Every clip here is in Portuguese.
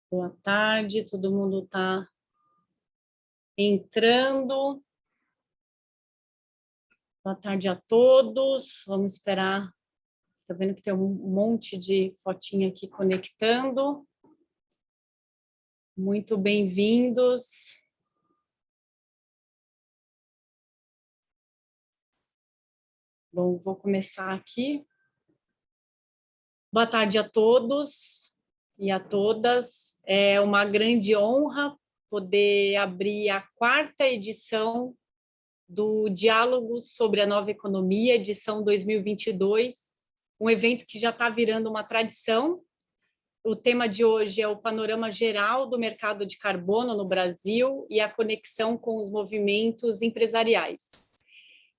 Boa tarde, todo mundo está entrando. Boa tarde a todos. Vamos esperar. Está vendo que tem um monte de fotinha aqui conectando. Muito bem-vindos. Bom, vou começar aqui. Boa tarde a todos e a todas. É uma grande honra poder abrir a 4ª edição do Diálogo sobre a Nova Economia, edição 2022, um evento que já está virando uma tradição. O tema de hoje é o panorama geral do mercado de carbono no Brasil e a conexão com os movimentos empresariais.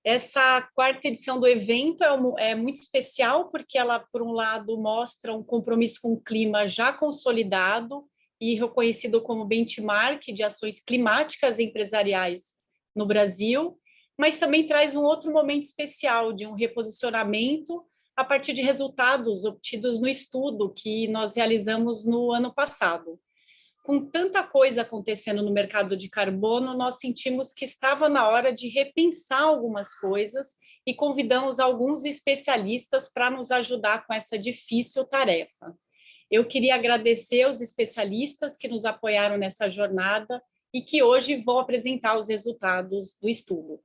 Essa 4ª edição do evento é muito especial porque ela, por um lado, mostra um compromisso com o clima já consolidado e reconhecido como benchmark de ações climáticas empresariais no Brasil, mas também traz um outro momento especial de um reposicionamento a partir de resultados obtidos no estudo que nós realizamos no ano passado. Com tanta coisa acontecendo no mercado de carbono, nós sentimos que estava na hora de repensar algumas coisas e convidamos alguns especialistas para nos ajudar com essa difícil tarefa. Eu queria agradecer aos especialistas que nos apoiaram nessa jornada e que hoje vão apresentar os resultados do estudo.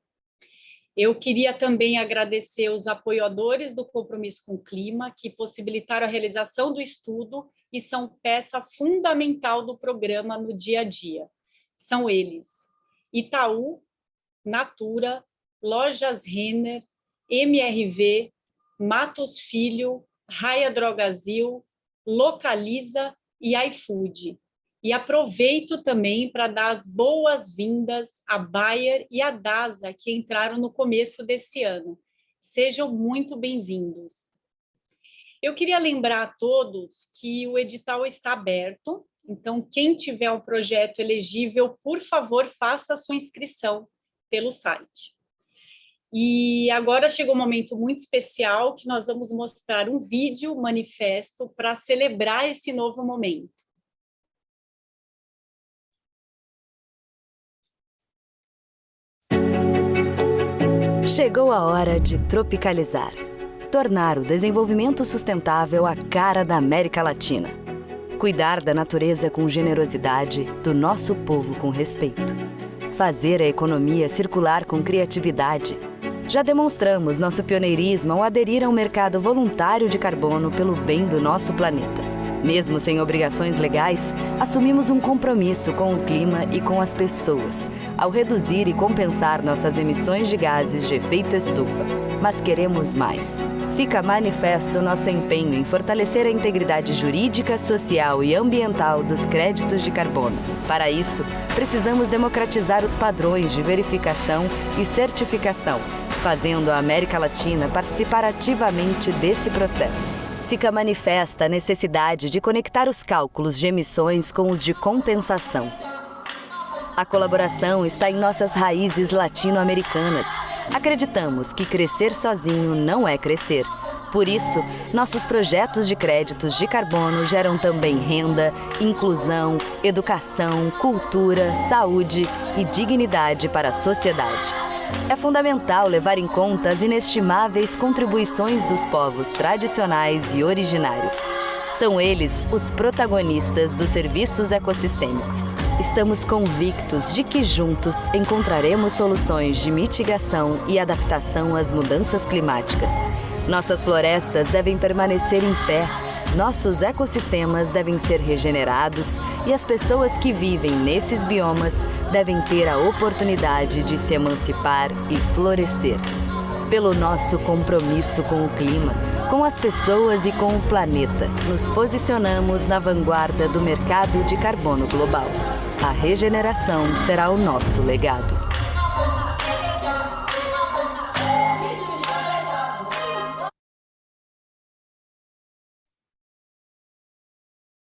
Eu queria também agradecer os apoiadores do Compromisso com o Clima, que possibilitaram a realização do estudo e são peça fundamental do programa no dia a dia. São eles: Itaú, Natura, Lojas Renner, MRV, Matos Filho, Raia Drogasil, Localiza e iFood. E aproveito também para dar as boas-vindas à Bayer e à DASA, que entraram no começo desse ano. Sejam muito bem-vindos. Eu queria lembrar a todos que o edital está aberto, então quem tiver um projeto elegível, por favor, faça a sua inscrição pelo site. E agora chegou um momento muito especial que nós vamos mostrar um vídeo manifesto para celebrar esse novo momento. Chegou a hora de tropicalizar, tornar o desenvolvimento sustentável a cara da América Latina. Cuidar da natureza com generosidade, do nosso povo com respeito. Fazer a economia circular com criatividade. Já demonstramos nosso pioneirismo ao aderir a um mercado voluntário de carbono pelo bem do nosso planeta. Mesmo sem obrigações legais, assumimos um compromisso com o clima e com as pessoas, ao reduzir e compensar nossas emissões de gases de efeito estufa. Mas queremos mais. Fica manifesto nosso empenho em fortalecer a integridade jurídica, social e ambiental dos créditos de carbono. Para isso, precisamos democratizar os padrões de verificação e certificação, fazendo a América Latina participar ativamente desse processo. Fica manifesta a necessidade de conectar os cálculos de emissões com os de compensação. A colaboração está em nossas raízes latino-americanas. Acreditamos que crescer sozinho não é crescer. Por isso, nossos projetos de créditos de carbono geram também renda, inclusão, educação, cultura, saúde e dignidade para a sociedade. É fundamental levar em conta as inestimáveis contribuições dos povos tradicionais e originários. São eles os protagonistas dos serviços ecossistêmicos. Estamos convictos de que juntos encontraremos soluções de mitigação e adaptação às mudanças climáticas. Nossas florestas devem permanecer em pé, nossos ecossistemas devem ser regenerados e as pessoas que vivem nesses biomas devem ter a oportunidade de se emancipar e florescer. Pelo nosso compromisso com o clima, com as pessoas e com o planeta, nos posicionamos na vanguarda do mercado de carbono global. A regeneração será o nosso legado.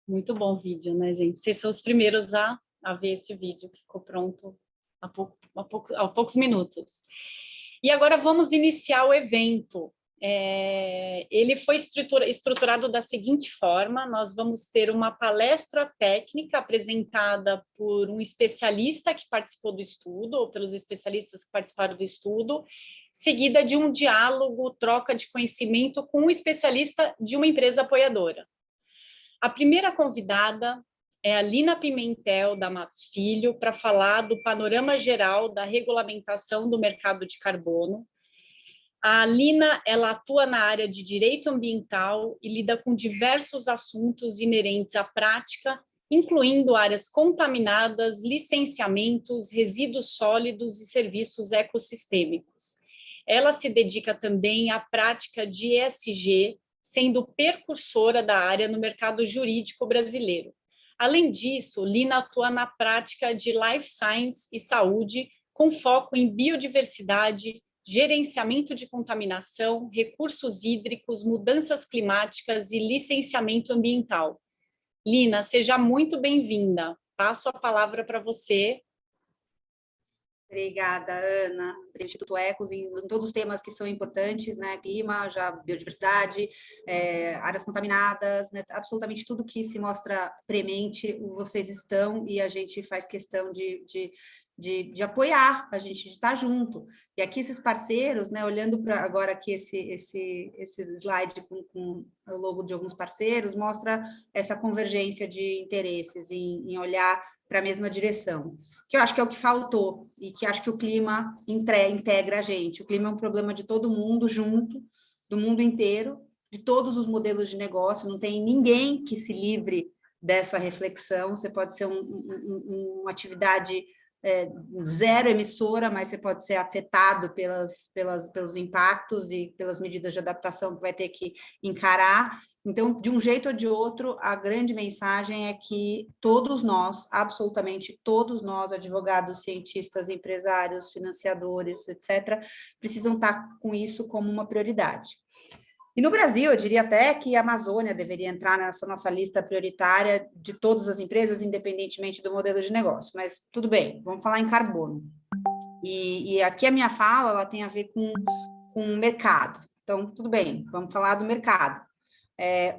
Muito bom vídeo, né, gente? Vocês são os primeiros a ver esse vídeo, que ficou pronto há poucos minutos. E agora vamos iniciar o evento. Ele foi estruturado da seguinte forma: nós vamos ter uma palestra técnica apresentada por um especialista que participou do estudo, ou pelos especialistas que participaram do estudo, seguida de um diálogo, troca de conhecimento com um especialista de uma empresa apoiadora. A primeira convidada é a Lina Pimentel, da Matos Filho, para falar do panorama geral da regulamentação do mercado de carbono. A Lina, ela atua na área de direito ambiental e lida com diversos assuntos inerentes à prática, incluindo áreas contaminadas, licenciamentos, resíduos sólidos e serviços ecossistêmicos. Ela se dedica também à prática de ESG, sendo precursora da área no mercado jurídico brasileiro. Além disso, Lina atua na prática de Life Science e saúde, com foco em biodiversidade, gerenciamento de contaminação, recursos hídricos, mudanças climáticas e licenciamento ambiental. Lina, seja muito bem-vinda. Passo a palavra para você. Obrigada, Ana. O Instituto Ecos, em todos os temas que são importantes, né? Clima, já biodiversidade, áreas contaminadas, né? Absolutamente tudo que se mostra premente, vocês estão, e a gente faz questão de apoiar, a gente estar junto. E aqui esses parceiros, né? Olhando para agora aqui esse slide com o logo de alguns parceiros, mostra essa convergência de interesses em olhar para a mesma direção, que eu acho que é o que faltou, e que acho que o clima integra a gente. O clima é um problema de todo mundo, junto, do mundo inteiro, de todos os modelos de negócio, não tem ninguém que se livre dessa reflexão. Você pode ser uma atividade zero emissora, mas você pode ser afetado pelos impactos e pelas medidas de adaptação que vai ter que encarar. Então, de um jeito ou de outro, a grande mensagem é que todos nós, absolutamente todos nós, advogados, cientistas, empresários, financiadores, etc., precisam estar com isso como uma prioridade. E no Brasil, eu diria até que a Amazônia deveria entrar nessa nossa lista prioritária de todas as empresas, independentemente do modelo de negócio. Mas tudo bem, vamos falar em carbono. E aqui a minha fala ela tem a ver com o mercado. Então, tudo bem, vamos falar do mercado.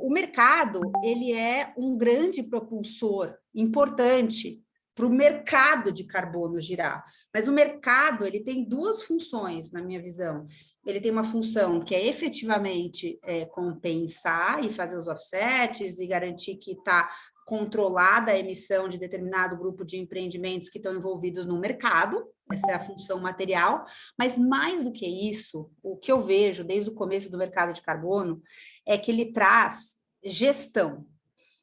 O mercado, ele é um grande propulsor importante para o mercado de carbono girar. Mas o mercado, ele tem duas funções, na minha visão. Ele tem uma função que é efetivamente compensar e fazer os offsets e garantir que está controlada a emissão de determinado grupo de empreendimentos que estão envolvidos no mercado. Essa é a função material, mas mais do que isso, o que eu vejo desde o começo do mercado de carbono é que ele traz gestão,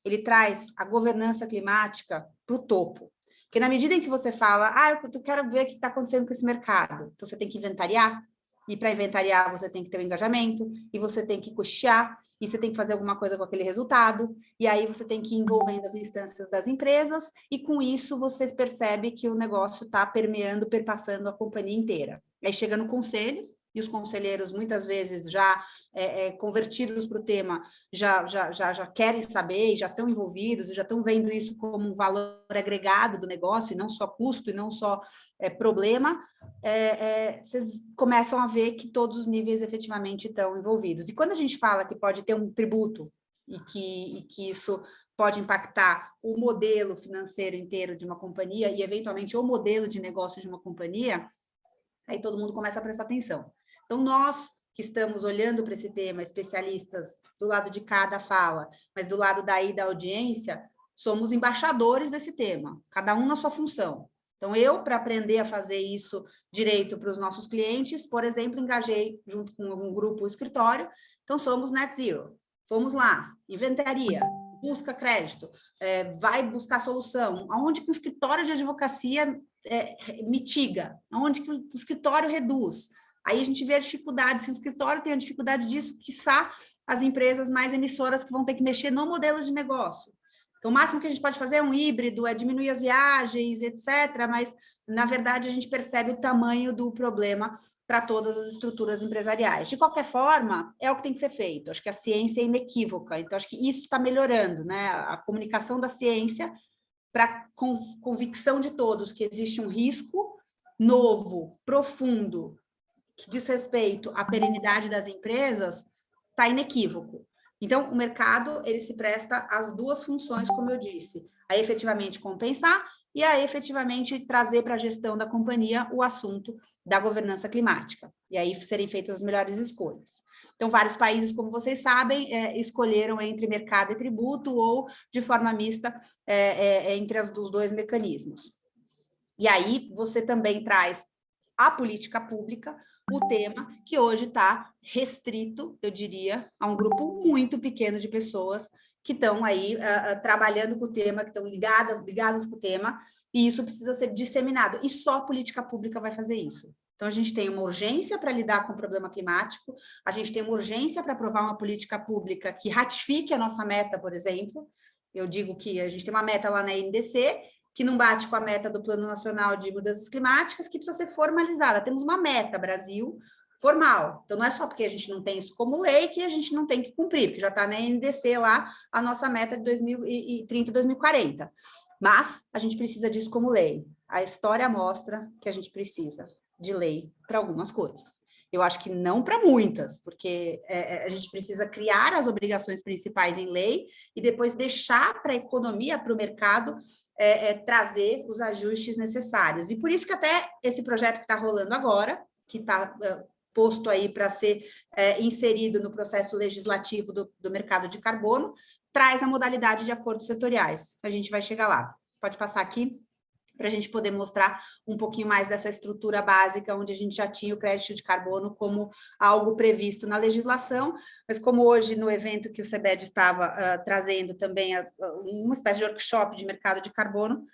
ele traz a governança climática para o topo. Porque na medida em que você fala, eu quero ver o que está acontecendo com esse mercado, então você tem que inventariar, e para inventariar você tem que ter um engajamento, e você tem que custear, e você tem que fazer alguma coisa com aquele resultado, e aí você tem que ir envolvendo as instâncias das empresas, e com isso você percebe que o negócio está permeando, perpassando a companhia inteira. Aí chega no conselho, e os conselheiros, muitas vezes, já convertidos para o tema, já querem saber, e já estão envolvidos, e já estão vendo isso como um valor agregado do negócio, e não só custo, e não só problema, vocês começam a ver que todos os níveis efetivamente estão envolvidos. E quando a gente fala que pode ter um tributo, e que isso pode impactar o modelo financeiro inteiro de uma companhia, e eventualmente o modelo de negócio de uma companhia, aí todo mundo começa a prestar atenção. Então, nós que estamos olhando para esse tema, especialistas do lado de cada fala, mas do lado daí da audiência, somos embaixadores desse tema, cada um na sua função. Então, eu, para aprender a fazer isso direito para os nossos clientes, por exemplo, engajei junto com um grupo escritório, então somos Net Zero. Fomos lá, inventaria, busca crédito, vai buscar solução, aonde que o escritório de advocacia mitiga, aonde que o escritório reduz. Aí a gente vê a dificuldade, se o escritório tem a dificuldade disso, quiçá as empresas mais emissoras que vão ter que mexer no modelo de negócio. Então, o máximo que a gente pode fazer é um híbrido, é diminuir as viagens, etc., mas, na verdade, a gente percebe o tamanho do problema para todas as estruturas empresariais. De qualquer forma, é o que tem que ser feito. Acho que a ciência é inequívoca, então acho que isso está melhorando, né? A comunicação da ciência para convicção de todos que existe um risco novo, profundo, que diz respeito à perenidade das empresas está inequívoco. Então, o mercado, ele se presta às duas funções, como eu disse, a efetivamente compensar e a efetivamente trazer para a gestão da companhia o assunto da governança climática. E aí serem feitas as melhores escolhas. Então, vários países, como vocês sabem, escolheram entre mercado e tributo ou de forma mista entre os dois mecanismos. E aí você também traz a política pública, o tema que hoje está restrito, eu diria, a um grupo muito pequeno de pessoas que estão aí trabalhando com o tema, que estão ligadas com o tema, e isso precisa ser disseminado. E só a política pública vai fazer isso. Então, a gente tem uma urgência para lidar com o problema climático, a gente tem uma urgência para aprovar uma política pública que ratifique a nossa meta, por exemplo. Eu digo que a gente tem uma meta lá na NDC, que não bate com a meta do Plano Nacional de Mudanças Climáticas, que precisa ser formalizada. Temos uma meta, Brasil, formal. Então, não é só porque a gente não tem isso como lei que a gente não tem que cumprir, porque já está na NDC lá a nossa meta de 2030 e 2040. Mas a gente precisa disso como lei. A história mostra que a gente precisa de lei para algumas coisas. Eu acho que não para muitas, porque a gente precisa criar as obrigações principais em lei e depois deixar para a economia, para o mercado, trazer os ajustes necessários. E por isso que até esse projeto que está rolando agora, que está posto aí para ser inserido no processo legislativo do mercado de carbono, traz a modalidade de acordos setoriais. A gente vai chegar lá. Pode passar aqui, para a gente poder mostrar um pouquinho mais dessa estrutura básica, onde a gente já tinha o crédito de carbono como algo previsto na legislação, mas como hoje no evento que o CEBED estava trazendo também uma espécie de workshop de mercado de carbono,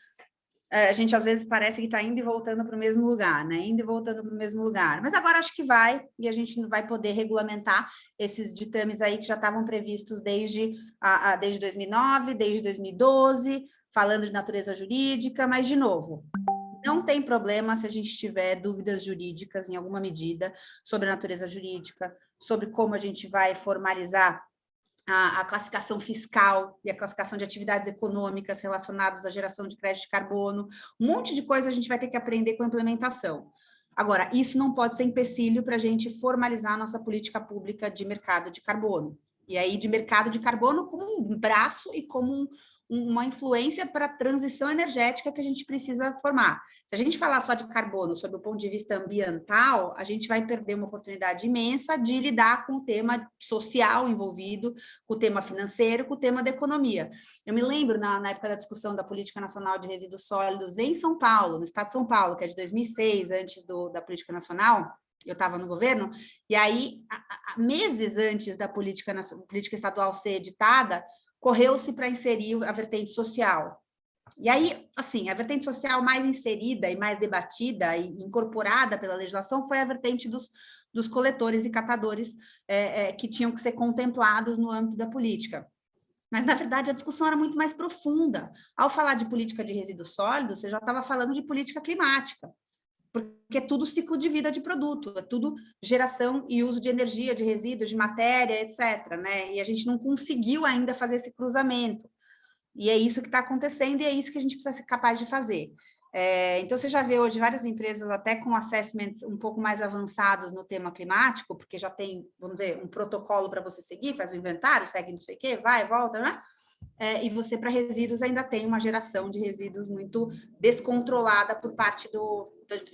a gente às vezes parece que está indo e voltando para o mesmo lugar, né? Indo e voltando para o mesmo lugar. Mas agora acho que vai, e a gente vai poder regulamentar esses ditames aí que já estavam previstos desde 2009, desde 2012, falando de natureza jurídica, mas, de novo, não tem problema se a gente tiver dúvidas jurídicas, em alguma medida, sobre a natureza jurídica, sobre como a gente vai formalizar a classificação fiscal e a classificação de atividades econômicas relacionadas à geração de crédito de carbono. Um monte de coisa a gente vai ter que aprender com a implementação. Agora, isso não pode ser empecilho para a gente formalizar a nossa política pública de mercado de carbono. E aí, de mercado de carbono como um braço e como uma influência para a transição energética que a gente precisa formar. Se a gente falar só de carbono sob o ponto de vista ambiental, a gente vai perder uma oportunidade imensa de lidar com o tema social envolvido, com o tema financeiro, com o tema da economia. Eu me lembro, na época da discussão da Política Nacional de Resíduos Sólidos em São Paulo, no estado de São Paulo, que é de 2006, antes da Política Nacional, eu estava no governo, e aí, meses antes da política estadual ser editada, correu-se para inserir a vertente social. E aí, assim, a vertente social mais inserida e mais debatida e incorporada pela legislação foi a vertente dos coletores e catadores que tinham que ser contemplados no âmbito da política. Mas, na verdade, a discussão era muito mais profunda. Ao falar de política de resíduos sólidos, você já estava falando de política climática, porque é tudo ciclo de vida de produto, é tudo geração e uso de energia, de resíduos, de matéria, etc., né? E a gente não conseguiu ainda fazer esse cruzamento. E é isso que está acontecendo e é isso que a gente precisa ser capaz de fazer. Então, você já vê hoje várias empresas até com assessments um pouco mais avançados no tema climático, porque já tem, vamos dizer, um protocolo para você seguir, faz o inventário, segue não sei o quê, vai, volta, né? E você, para resíduos, ainda tem uma geração de resíduos muito descontrolada por parte do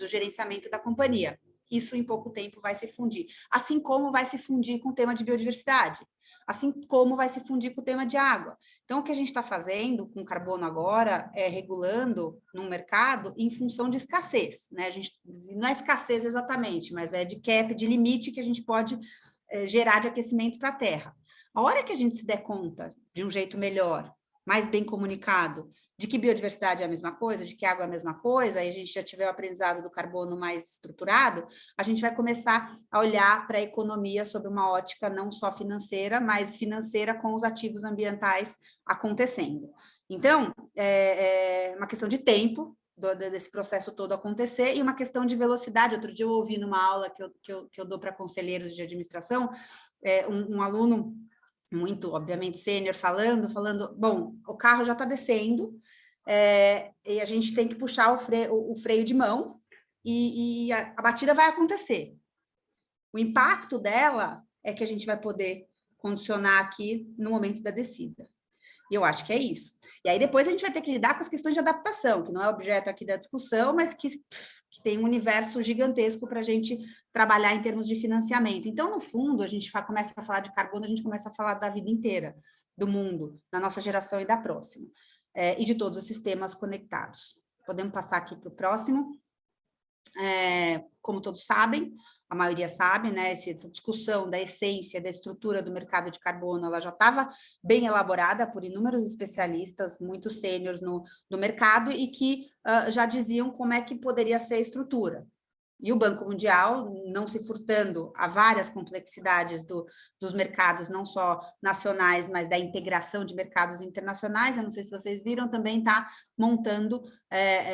gerenciamento da companhia. Isso, em pouco tempo, vai se fundir. Assim como vai se fundir com o tema de biodiversidade, assim como vai se fundir com o tema de água. Então, o que a gente está fazendo com carbono agora é regulando no mercado em função de escassez, né? A gente, não é escassez exatamente, mas é de cap, de limite que a gente pode gerar de aquecimento para a Terra. A hora que a gente se der conta de um jeito melhor, mais bem comunicado, de que biodiversidade é a mesma coisa, de que água é a mesma coisa, e a gente já tiver o aprendizado do carbono mais estruturado, a gente vai começar a olhar para a economia sob uma ótica não só financeira, mas financeira com os ativos ambientais acontecendo. Então, é uma questão de tempo desse processo todo acontecer e uma questão de velocidade. Outro dia eu ouvi numa aula que eu dou para conselheiros de administração, um aluno muito, obviamente, sênior, falando, bom, o carro já está descendo, e a gente tem que puxar o freio de mão, e a batida vai acontecer. O impacto dela é que a gente vai poder condicionar aqui no momento da descida. E eu acho que é isso. E aí depois a gente vai ter que lidar com as questões de adaptação, que não é objeto aqui da discussão, mas que tem um universo gigantesco para a gente trabalhar em termos de financiamento. Então, no fundo, a gente começa a falar de carbono, a gente começa a falar da vida inteira, do mundo, da nossa geração e da próxima, e de todos os sistemas conectados. Podemos passar aqui para o próximo. Como todos sabem, a maioria sabe, né, essa discussão da essência, da estrutura do mercado de carbono, ela já estava bem elaborada por inúmeros especialistas, muito sêniores no mercado, e que já diziam como é que poderia ser a estrutura. E o Banco Mundial, não se furtando a várias complexidades dos mercados, não só nacionais, mas da integração de mercados internacionais, eu não sei se vocês viram, também está montando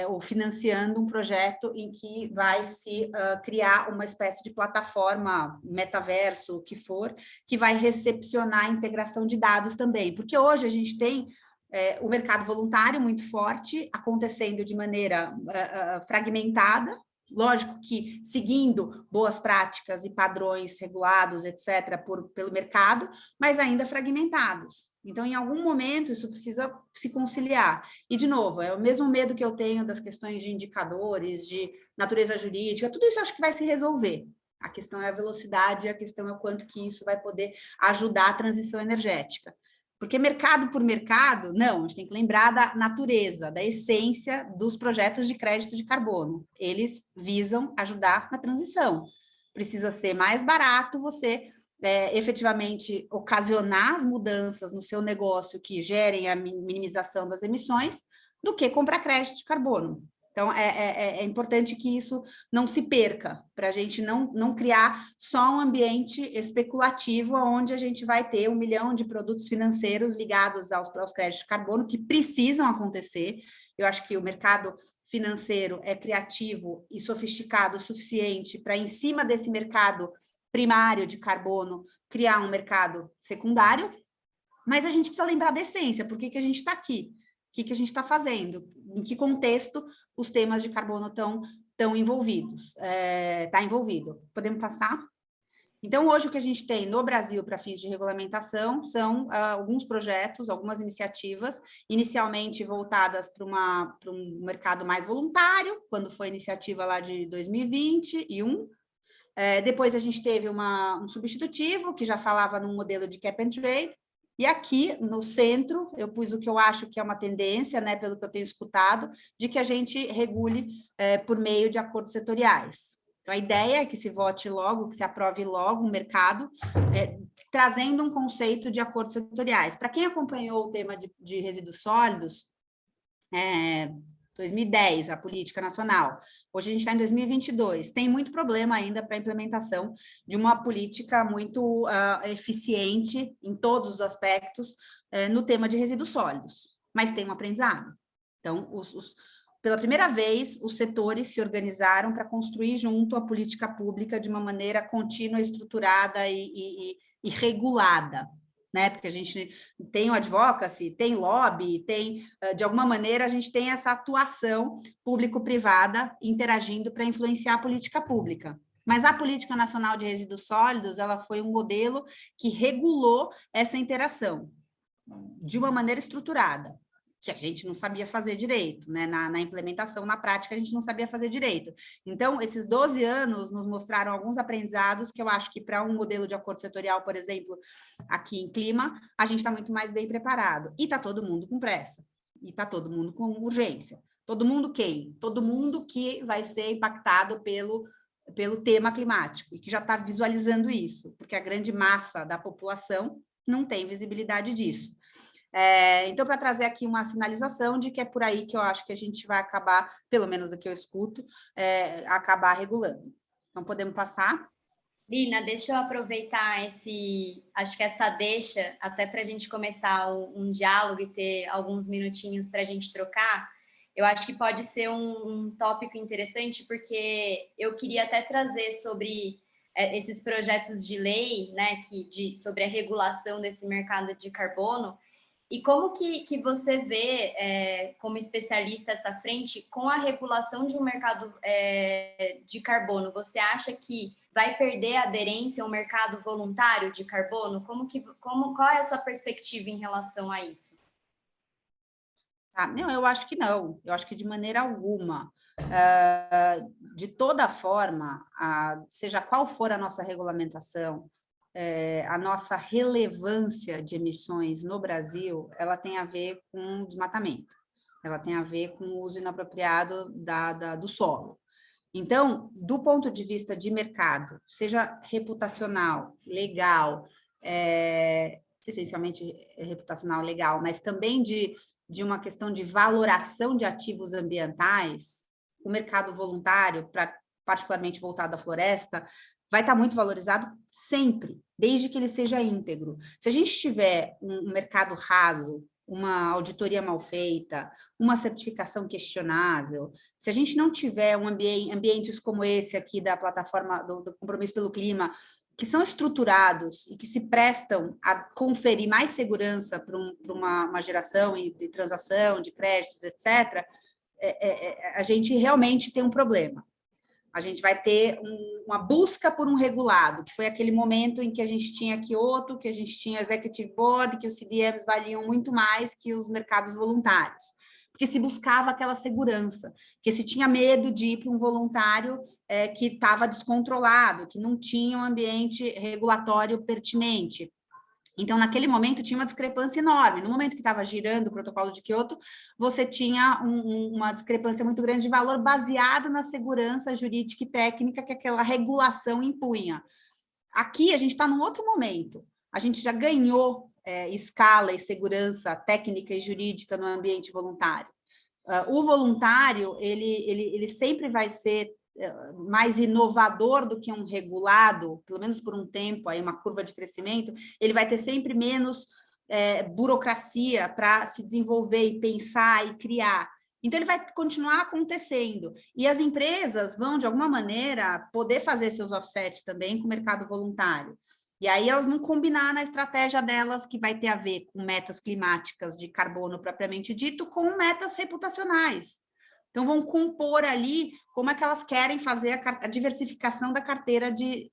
ou financiando um projeto em que vai se criar uma espécie de plataforma, metaverso, o que for, que vai recepcionar a integração de dados também, porque hoje a gente tem o mercado voluntário muito forte, acontecendo de maneira fragmentada, lógico que seguindo boas práticas e padrões regulados, etc., pelo mercado, mas ainda fragmentados. Então, em algum momento, isso precisa se conciliar. E, de novo, é o mesmo medo que eu tenho das questões de indicadores, de natureza jurídica, tudo isso eu acho que vai se resolver. A questão é a velocidade, a questão é o quanto que isso vai poder ajudar a transição energética. Porque mercado por mercado, não, a gente tem que lembrar da natureza, da essência dos projetos de crédito de carbono. Eles visam ajudar na transição. Precisa ser mais barato você efetivamente ocasionar as mudanças no seu negócio que gerem a minimização das emissões do que comprar crédito de carbono. Então, é importante que isso não se perca, para a gente não criar só um ambiente especulativo, onde a gente vai ter 1 milhão de produtos financeiros ligados aos créditos de carbono, que precisam acontecer. Eu acho que o mercado financeiro é criativo e sofisticado o suficiente para, em cima desse mercado primário de carbono, criar um mercado secundário, mas a gente precisa lembrar da essência, por que a gente está aqui? O que a gente está fazendo, em que contexto os temas de carbono estão envolvidos, está envolvido. Podemos passar? Então, hoje o que a gente tem no Brasil para fins de regulamentação são alguns projetos, algumas iniciativas, inicialmente voltadas para um mercado mais voluntário, quando foi a iniciativa lá de 2021, depois a gente teve um substitutivo, que já falava num modelo de cap and trade, e aqui no centro, eu pus o que eu acho que é uma tendência, né, pelo que eu tenho escutado, de que a gente regule por meio de acordos setoriais. Então, a ideia é que se vote logo, que se aprove logo um mercado, trazendo um conceito de acordos setoriais. Para quem acompanhou o tema de resíduos sólidos, 2010, a política nacional. Hoje a gente está em 2022. Tem muito problema ainda para a implementação de uma política muito eficiente em todos os aspectos no tema de resíduos sólidos, mas tem um aprendizado. Então, pela primeira vez, os setores se organizaram para construir junto a política pública de uma maneira contínua, estruturada e regulada. Né? Porque a gente tem o advocacy, tem lobby, de alguma maneira, a gente tem essa atuação público-privada interagindo para influenciar a política pública. Mas a Política Nacional de Resíduos Sólidos, ela foi um modelo que regulou essa interação de uma maneira estruturada, que a gente não sabia fazer direito, né? Na implementação, na prática, a gente não sabia fazer direito. Então, esses 12 anos nos mostraram alguns aprendizados que eu acho que para um modelo de acordo setorial, por exemplo, aqui em clima, a gente está muito mais bem preparado. E está todo mundo com pressa. E está todo mundo com urgência. Todo mundo quem? Todo mundo que vai ser impactado pelo tema climático e que já está visualizando isso, porque a grande massa da população não tem visibilidade disso. Então, para trazer aqui uma sinalização de que é por aí que eu acho que a gente vai acabar, pelo menos do que eu escuto, acabar regulando. Então, podemos passar? Lina, deixa eu aproveitar acho que essa deixa, até para a gente começar um diálogo e ter alguns minutinhos para a gente trocar. Eu acho que pode ser um tópico interessante, porque eu queria até trazer sobre esses projetos de lei, né, sobre a regulação desse mercado de carbono. E como que você vê, como especialista, essa frente com a regulação de um mercado de carbono? Você acha que vai perder a aderência ao mercado voluntário de carbono? Qual é a sua perspectiva em relação a isso? Não, eu acho que não. Eu acho que de maneira alguma. De toda forma, seja qual for a nossa regulamentação, a nossa relevância de emissões no Brasil, ela tem a ver com desmatamento, ela tem a ver com o uso inapropriado do solo. Então, do ponto de vista de mercado, seja reputacional, legal, essencialmente reputacional legal, mas também de uma questão de valoração de ativos ambientais, o mercado voluntário, particularmente voltado à floresta, vai estar muito valorizado sempre, desde que ele seja íntegro. Se a gente tiver um mercado raso, uma auditoria mal feita, uma certificação questionável, se a gente não tiver ambientes como esse aqui da plataforma do Compromisso pelo Clima, que são estruturados e que se prestam a conferir mais segurança para uma geração de transação, de créditos, etc., a gente realmente tem um problema. A gente vai ter uma busca por um regulado, que foi aquele momento em que a gente tinha Kyoto, que a gente tinha Executive Board, que os CDMs valiam muito mais que os mercados voluntários. Porque se buscava aquela segurança, porque se tinha medo de ir para um voluntário que estava descontrolado, que não tinha um ambiente regulatório pertinente. Então, naquele momento, tinha uma discrepância enorme. No momento que estava girando o protocolo de Kyoto, você tinha uma discrepância muito grande de valor baseado na segurança jurídica e técnica que aquela regulação impunha. Aqui, a gente está num outro momento. A gente já ganhou escala e segurança técnica e jurídica no ambiente voluntário. O voluntário, ele sempre vai ser mais inovador do que um regulado, pelo menos por um tempo, aí uma curva de crescimento, ele vai ter sempre menos burocracia para se desenvolver e pensar e criar. Então, ele vai continuar acontecendo. E as empresas vão, de alguma maneira, poder fazer seus offsets também com o mercado voluntário. E aí elas vão combinar na estratégia delas, que vai ter a ver com metas climáticas de carbono propriamente dito, com metas reputacionais. Então, vão compor ali como é que elas querem fazer a diversificação da carteira de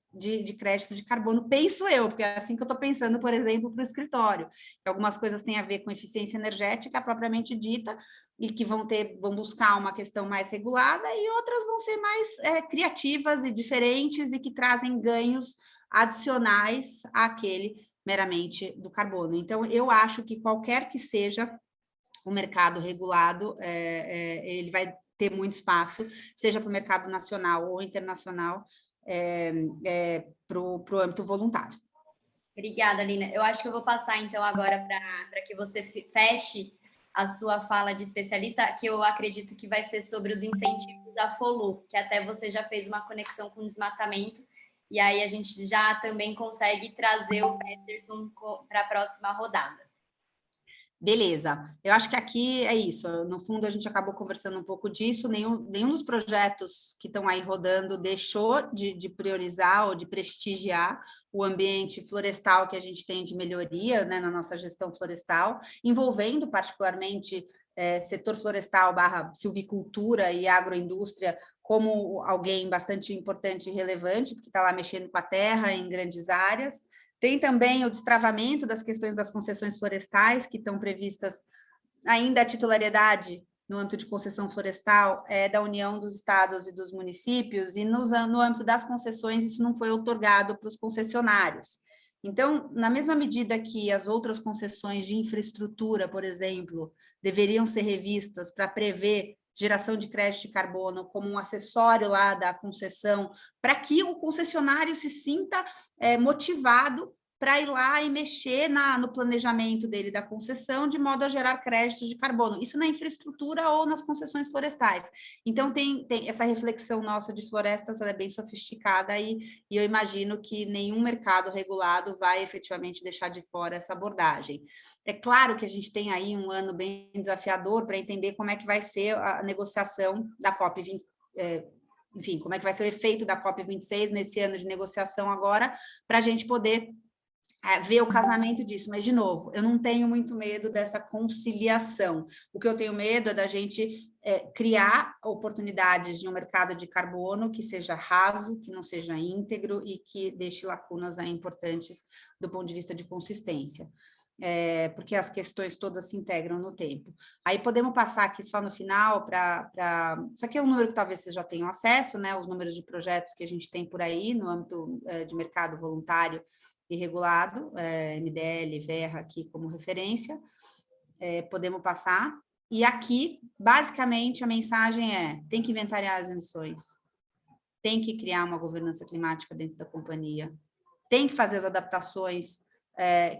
créditos de carbono, penso eu, porque é assim que eu estou pensando, por exemplo, para o escritório. Que algumas coisas têm a ver com eficiência energética propriamente dita, e que vão buscar uma questão mais regulada, e outras vão ser mais criativas e diferentes, e que trazem ganhos adicionais àquele meramente do carbono. Então, eu acho que qualquer que seja o mercado regulado, ele vai ter muito espaço, seja para o mercado nacional ou internacional, para o âmbito voluntário. Obrigada, Lina. Eu acho que eu vou passar, então, agora para que você feche a sua fala de especialista, que eu acredito que vai ser sobre os incentivos da FOLU, que até você já fez uma conexão com o desmatamento, e aí a gente já também consegue trazer o Peterson para a próxima rodada. Beleza, eu acho que aqui é isso, no fundo a gente acabou conversando um pouco disso, nenhum dos projetos que estão aí rodando deixou de priorizar ou de prestigiar o ambiente florestal que a gente tem de melhoria, né, na nossa gestão florestal, envolvendo particularmente setor florestal / silvicultura e agroindústria como alguém bastante importante e relevante, porque está lá mexendo com a terra em grandes áreas. Tem também o destravamento das questões das concessões florestais, que estão previstas ainda a titularidade no âmbito de concessão florestal da União dos Estados e dos municípios, e no âmbito das concessões isso não foi outorgado para os concessionários. Então, na mesma medida que as outras concessões de infraestrutura, por exemplo, deveriam ser revistas para prever geração de crédito de carbono como um acessório lá da concessão, para que o concessionário se sinta motivado para ir lá e mexer no planejamento dele da concessão, de modo a gerar créditos de carbono. Isso na infraestrutura ou nas concessões florestais. Então, tem essa reflexão nossa de florestas, ela é bem sofisticada e eu imagino que nenhum mercado regulado vai efetivamente deixar de fora essa abordagem. É claro que a gente tem aí um ano bem desafiador para entender como é que vai ser a negociação da COP20, enfim, como é que vai ser o efeito da COP26 nesse ano de negociação agora, para a gente poder ver o casamento disso, mas, de novo, eu não tenho muito medo dessa conciliação. O que eu tenho medo é da gente criar oportunidades de um mercado de carbono que seja raso, que não seja íntegro e que deixe lacunas aí importantes do ponto de vista de consistência. Porque as questões todas se integram no tempo. Aí podemos passar aqui só no final para... Isso aqui é um número que talvez vocês já tenham acesso, né? Os números de projetos que a gente tem por aí no âmbito de mercado voluntário e regulado, MDL, Verra aqui como referência. Podemos passar. E aqui, basicamente, a mensagem tem que inventariar as emissões, tem que criar uma governança climática dentro da companhia, tem que fazer as adaptações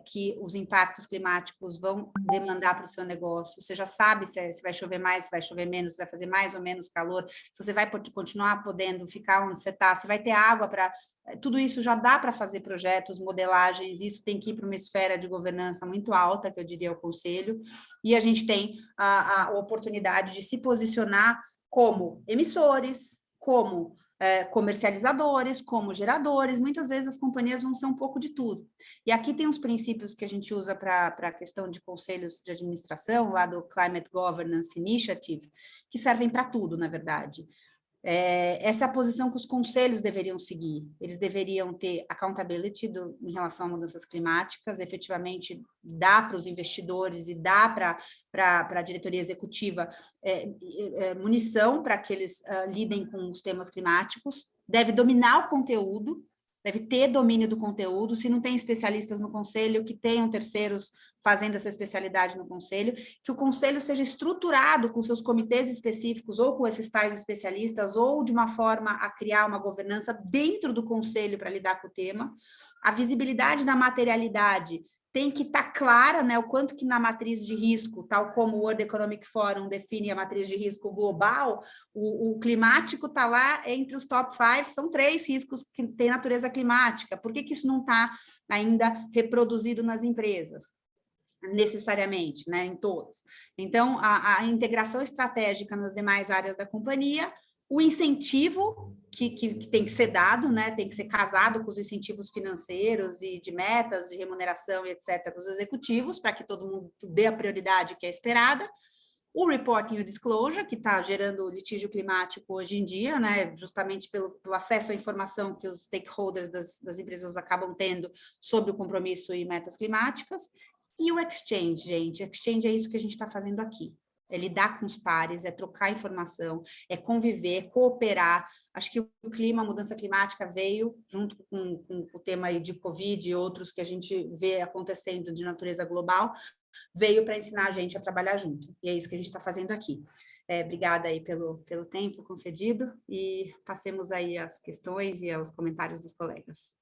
que os impactos climáticos vão demandar para o seu negócio. Você já sabe se vai chover mais, se vai chover menos, se vai fazer mais ou menos calor, se você vai continuar podendo ficar onde você está, se vai ter água para... Tudo isso já dá para fazer projetos, modelagens, isso tem que ir para uma esfera de governança muito alta, que eu diria o conselho, e a gente tem a oportunidade de se posicionar como emissores, como comercializadores, como geradores. Muitas vezes as companhias vão ser um pouco de tudo. E aqui tem uns princípios que a gente usa para a questão de conselhos de administração, lá do Climate Governance Initiative, que servem para tudo, na verdade. Essa é a posição que os conselhos deveriam seguir. Eles deveriam ter accountability em relação a mudanças climáticas, efetivamente dá para os investidores e dá para a diretoria executiva munição para que eles lidem com os temas climáticos, deve dominar o conteúdo, deve ter domínio do conteúdo. Se não tem especialistas no conselho, que tenham terceiros fazendo essa especialidade no conselho, que o conselho seja estruturado com seus comitês específicos, ou com esses tais especialistas, ou de uma forma a criar uma governança dentro do conselho para lidar com o tema. A visibilidade da materialidade tem que estar clara, né, o quanto que na matriz de risco, tal como o World Economic Forum define a matriz de risco global, o climático está lá entre os top 5, são 3 riscos que têm natureza climática. Por que isso não está ainda reproduzido nas empresas? Necessariamente, né, em todas. Então, a integração estratégica nas demais áreas da companhia, o incentivo que tem que ser dado, né, tem que ser casado com os incentivos financeiros e de metas, de remuneração e etc. para os executivos, para que todo mundo dê a prioridade que é esperada. O reporting e o disclosure, que está gerando litígio climático hoje em dia, né, justamente pelo acesso à informação que os stakeholders das empresas acabam tendo sobre o compromisso e metas climáticas. E o exchange, gente, exchange é isso que a gente está fazendo aqui. É lidar com os pares, é trocar informação, é conviver, cooperar. Acho que o clima, a mudança climática veio, junto com o tema aí de Covid e outros que a gente vê acontecendo de natureza global, veio para ensinar a gente a trabalhar junto. E é isso que a gente está fazendo aqui. Obrigada aí pelo tempo concedido e passemos aí as questões e aos comentários dos colegas.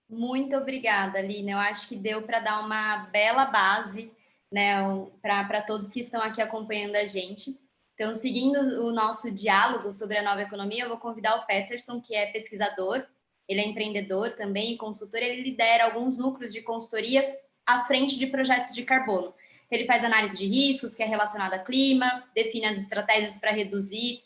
Muito obrigada, Lina. Eu acho que deu para dar uma bela base, né, para todos que estão aqui acompanhando a gente. Então, seguindo o nosso diálogo sobre a nova economia, eu vou convidar o Peterson, que é pesquisador, ele é empreendedor também, consultor, ele lidera alguns núcleos de consultoria à frente de projetos de carbono. Então, ele faz análise de riscos, que é relacionada a clima, define as estratégias para reduzir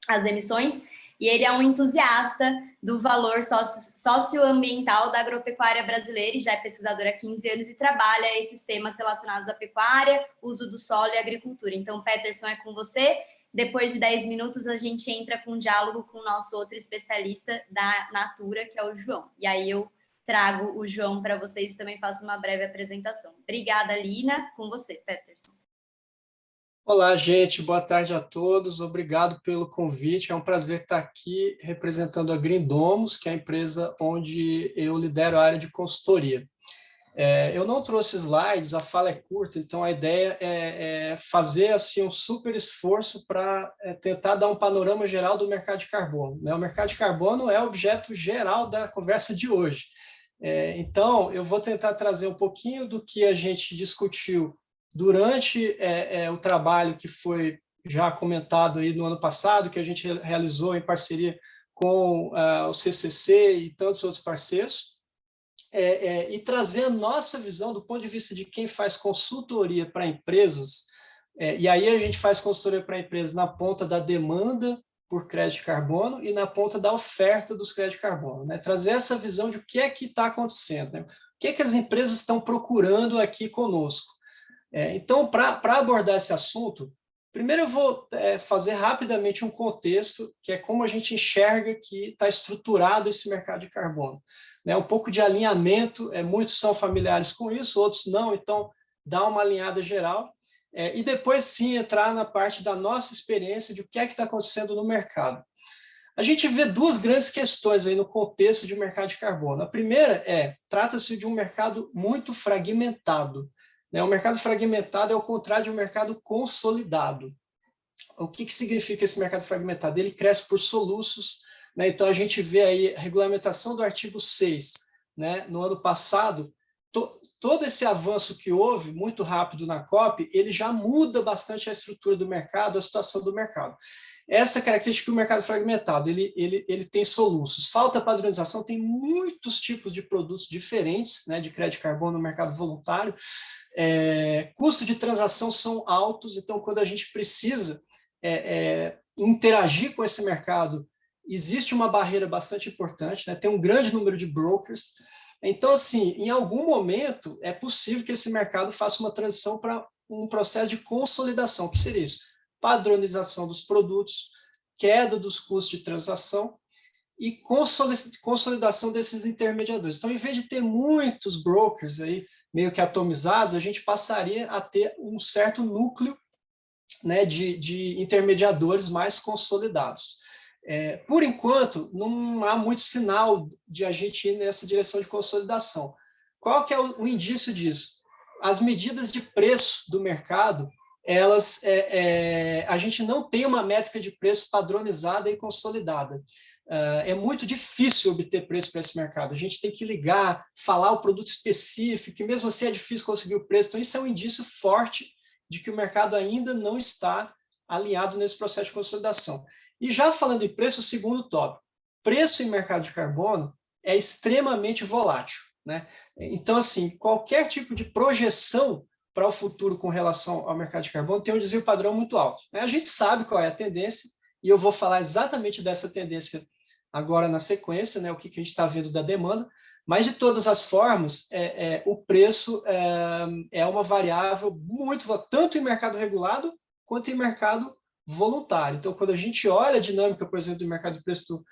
as emissões, e ele é um entusiasta do valor socioambiental da agropecuária brasileira, e já é pesquisador há 15 anos e trabalha esses temas relacionados à pecuária, uso do solo e agricultura. Então, Peterson, é com você. Depois de 10 minutos, a gente entra com um diálogo com o nosso outro especialista da Natura, que é o João. E aí eu trago o João para vocês e também faço uma breve apresentação. Obrigada, Lina. Com você, Peterson. Olá, gente. Boa tarde a todos. Obrigado pelo convite. É um prazer estar aqui representando a Green Domus, que é a empresa onde eu lidero a área de consultoria. Eu não trouxe slides, a fala é curta, então a ideia é fazer assim, um super esforço para tentar dar um panorama geral do mercado de carbono, né? O mercado de carbono é o objeto geral da conversa de hoje. Então, eu vou tentar trazer um pouquinho do que a gente discutiu durante o trabalho que foi já comentado aí no ano passado, que a gente realizou em parceria com o CCC e tantos outros parceiros, e trazer a nossa visão do ponto de vista de quem faz consultoria para empresas, e aí a gente faz consultoria para empresas na ponta da demanda por crédito de carbono e na ponta da oferta dos créditos de carbono, né? Trazer essa visão de o que é que está acontecendo, né? O que as empresas estão procurando aqui conosco? Então, para abordar esse assunto, primeiro eu vou fazer rapidamente um contexto, que é como a gente enxerga que está estruturado esse mercado de carbono. Um pouco de alinhamento, muitos são familiares com isso, outros não, então dá uma alinhada geral, e depois sim entrar na parte da nossa experiência de o que é que está acontecendo no mercado. A gente vê duas grandes questões aí no contexto de mercado de carbono. A primeira trata-se de um mercado muito fragmentado. O mercado fragmentado é o contrário de um mercado consolidado. O que significa esse mercado fragmentado? Ele cresce por soluços, então a gente vê aí a regulamentação do artigo 6, no ano passado, todo esse avanço que houve, muito rápido na COP, ele já muda bastante a estrutura do mercado, a situação do mercado. Essa característica do mercado fragmentado, ele tem soluços. Falta padronização, tem muitos tipos de produtos diferentes, de crédito de carbono no mercado voluntário. Custo de transação são altos, então quando a gente precisa interagir com esse mercado, existe uma barreira bastante importante, tem um grande número de brokers. Então, assim, em algum momento, é possível que esse mercado faça uma transição para um processo de consolidação. O que seria isso? Padronização dos produtos, queda dos custos de transação e consolidação desses intermediadores. Então, em vez de ter muitos brokers aí, meio que atomizados, a gente passaria a ter um certo núcleo de intermediadores mais consolidados. Por enquanto, não há muito sinal de a gente ir nessa direção de consolidação. Qual que é o indício disso? As medidas de preço do mercado, a gente não tem uma métrica de preço padronizada e consolidada. É muito difícil obter preço para esse mercado. A gente tem que ligar, falar o produto específico, e mesmo assim é difícil conseguir o preço. Então, isso é um indício forte de que o mercado ainda não está alinhado nesse processo de consolidação. E já falando em preço, o segundo tópico. Preço em mercado de carbono é extremamente volátil. Então, assim, qualquer tipo de projeção para o futuro com relação ao mercado de carbono tem um desvio padrão muito alto. A gente sabe qual é a tendência, e eu vou falar exatamente dessa tendência agora na sequência, o que a gente está vendo da demanda, mas de todas as formas, o preço é uma variável muito, tanto em mercado regulado quanto em mercado voluntário. Então, quando a gente olha a dinâmica, por exemplo, do mercado de preço do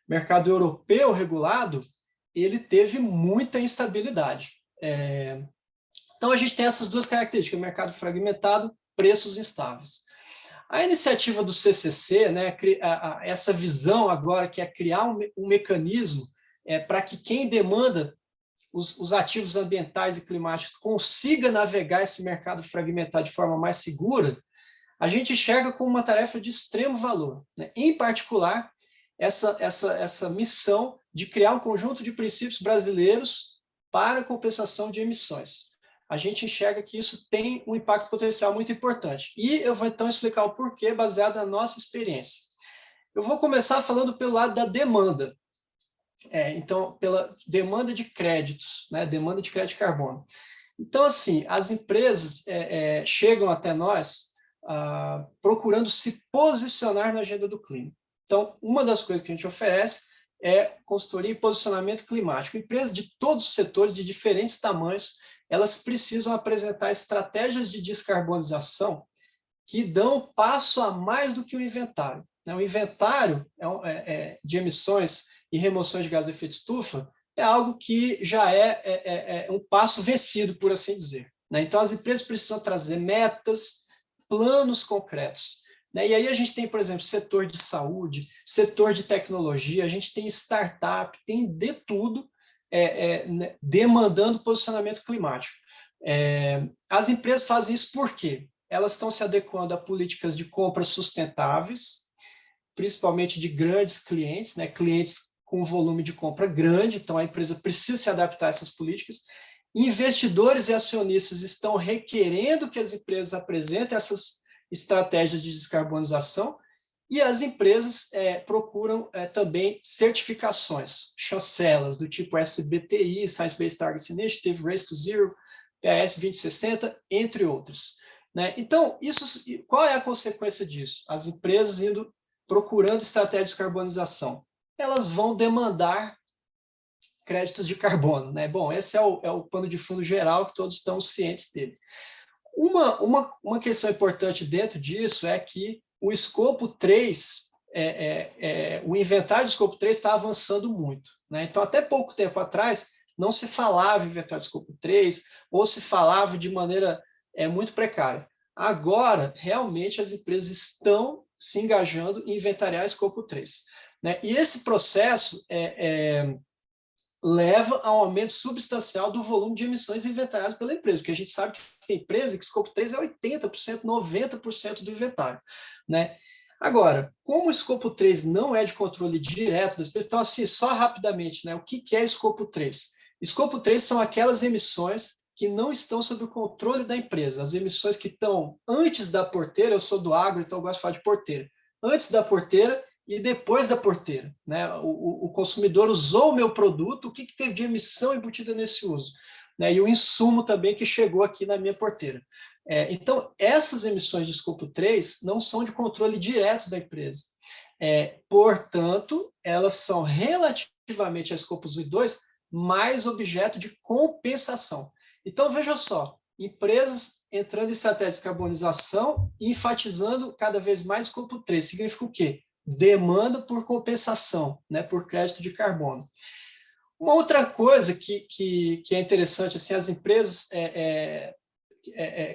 mercado europeu regulado, ele teve muita instabilidade. Então, a gente tem essas duas características, mercado fragmentado, preços instáveis. A iniciativa do CCC, essa visão agora que é criar um mecanismo para que quem demanda os ativos ambientais e climáticos consiga navegar esse mercado fragmentado de forma mais segura, a gente enxerga como uma tarefa de extremo valor. Em particular, essa missão de criar um conjunto de princípios brasileiros para a compensação de emissões. A gente enxerga que isso tem um impacto potencial muito importante. E eu vou, então, explicar o porquê, baseado na nossa experiência. Eu vou começar falando pelo lado da demanda. Então, pela demanda de créditos, demanda de crédito de carbono. Então, assim, as empresas chegam até nós procurando se posicionar na agenda do clima. Então, uma das coisas que a gente oferece é consultoria e posicionamento climático. Empresas de todos os setores, de diferentes tamanhos, elas precisam apresentar estratégias de descarbonização que dão passo a mais do que o inventário. O inventário de emissões e remoções de gás de efeito estufa é algo que já é um passo vencido, por assim dizer. Então, as empresas precisam trazer metas, planos concretos. E aí a gente tem, por exemplo, setor de saúde, setor de tecnologia, a gente tem startup, tem de tudo demandando posicionamento climático. As empresas fazem isso por quê? Elas estão se adequando a políticas de compras sustentáveis, principalmente de grandes clientes, clientes com volume de compra grande, então a empresa precisa se adaptar a essas políticas. Investidores e acionistas estão requerendo que as empresas apresentem essas estratégias de descarbonização, e as empresas procuram também certificações, chancelas, do tipo SBTI, Science Based Targets Initiative, Race to Zero, PAS 2060, entre outros. Então, qual é a consequência disso? As empresas procurando estratégias de descarbonização. Elas vão demandar créditos de carbono, né? Bom, esse é o pano de fundo geral que todos estão cientes dele. Uma questão importante dentro disso é que o escopo 3, o inventário de escopo 3 está avançando muito, né? Então, até pouco tempo atrás, não se falava em inventário de escopo 3, ou se falava de maneira muito precária. Agora, realmente, as empresas estão se engajando em inventariar escopo 3, né? E esse processo leva a um aumento substancial do volume de emissões inventariadas pela empresa, porque a gente sabe que tem empresa que escopo 3 é 80%, 90% do inventário, né? Agora, como o escopo 3 não é de controle direto das empresas, então, assim, só rapidamente, né? O que é escopo 3? Escopo 3 são aquelas emissões que não estão sob o controle da empresa, as emissões que estão antes da porteira. Eu sou do agro, então eu gosto de falar de porteira. Antes da porteira e depois da porteira, né? O consumidor usou o meu produto, o que teve de emissão embutida nesse uso? Né? E o insumo também que chegou aqui na minha porteira. Então, essas emissões de escopo 3 não são de controle direto da empresa. Portanto, elas são relativamente a escopos 1 e 2 mais objeto de compensação. Então, veja só, empresas entrando em estratégia de descarbonização e enfatizando cada vez mais escopo 3. Significa o quê? Demanda por compensação, né, por crédito de carbono. Uma outra coisa que é interessante, assim, as empresas,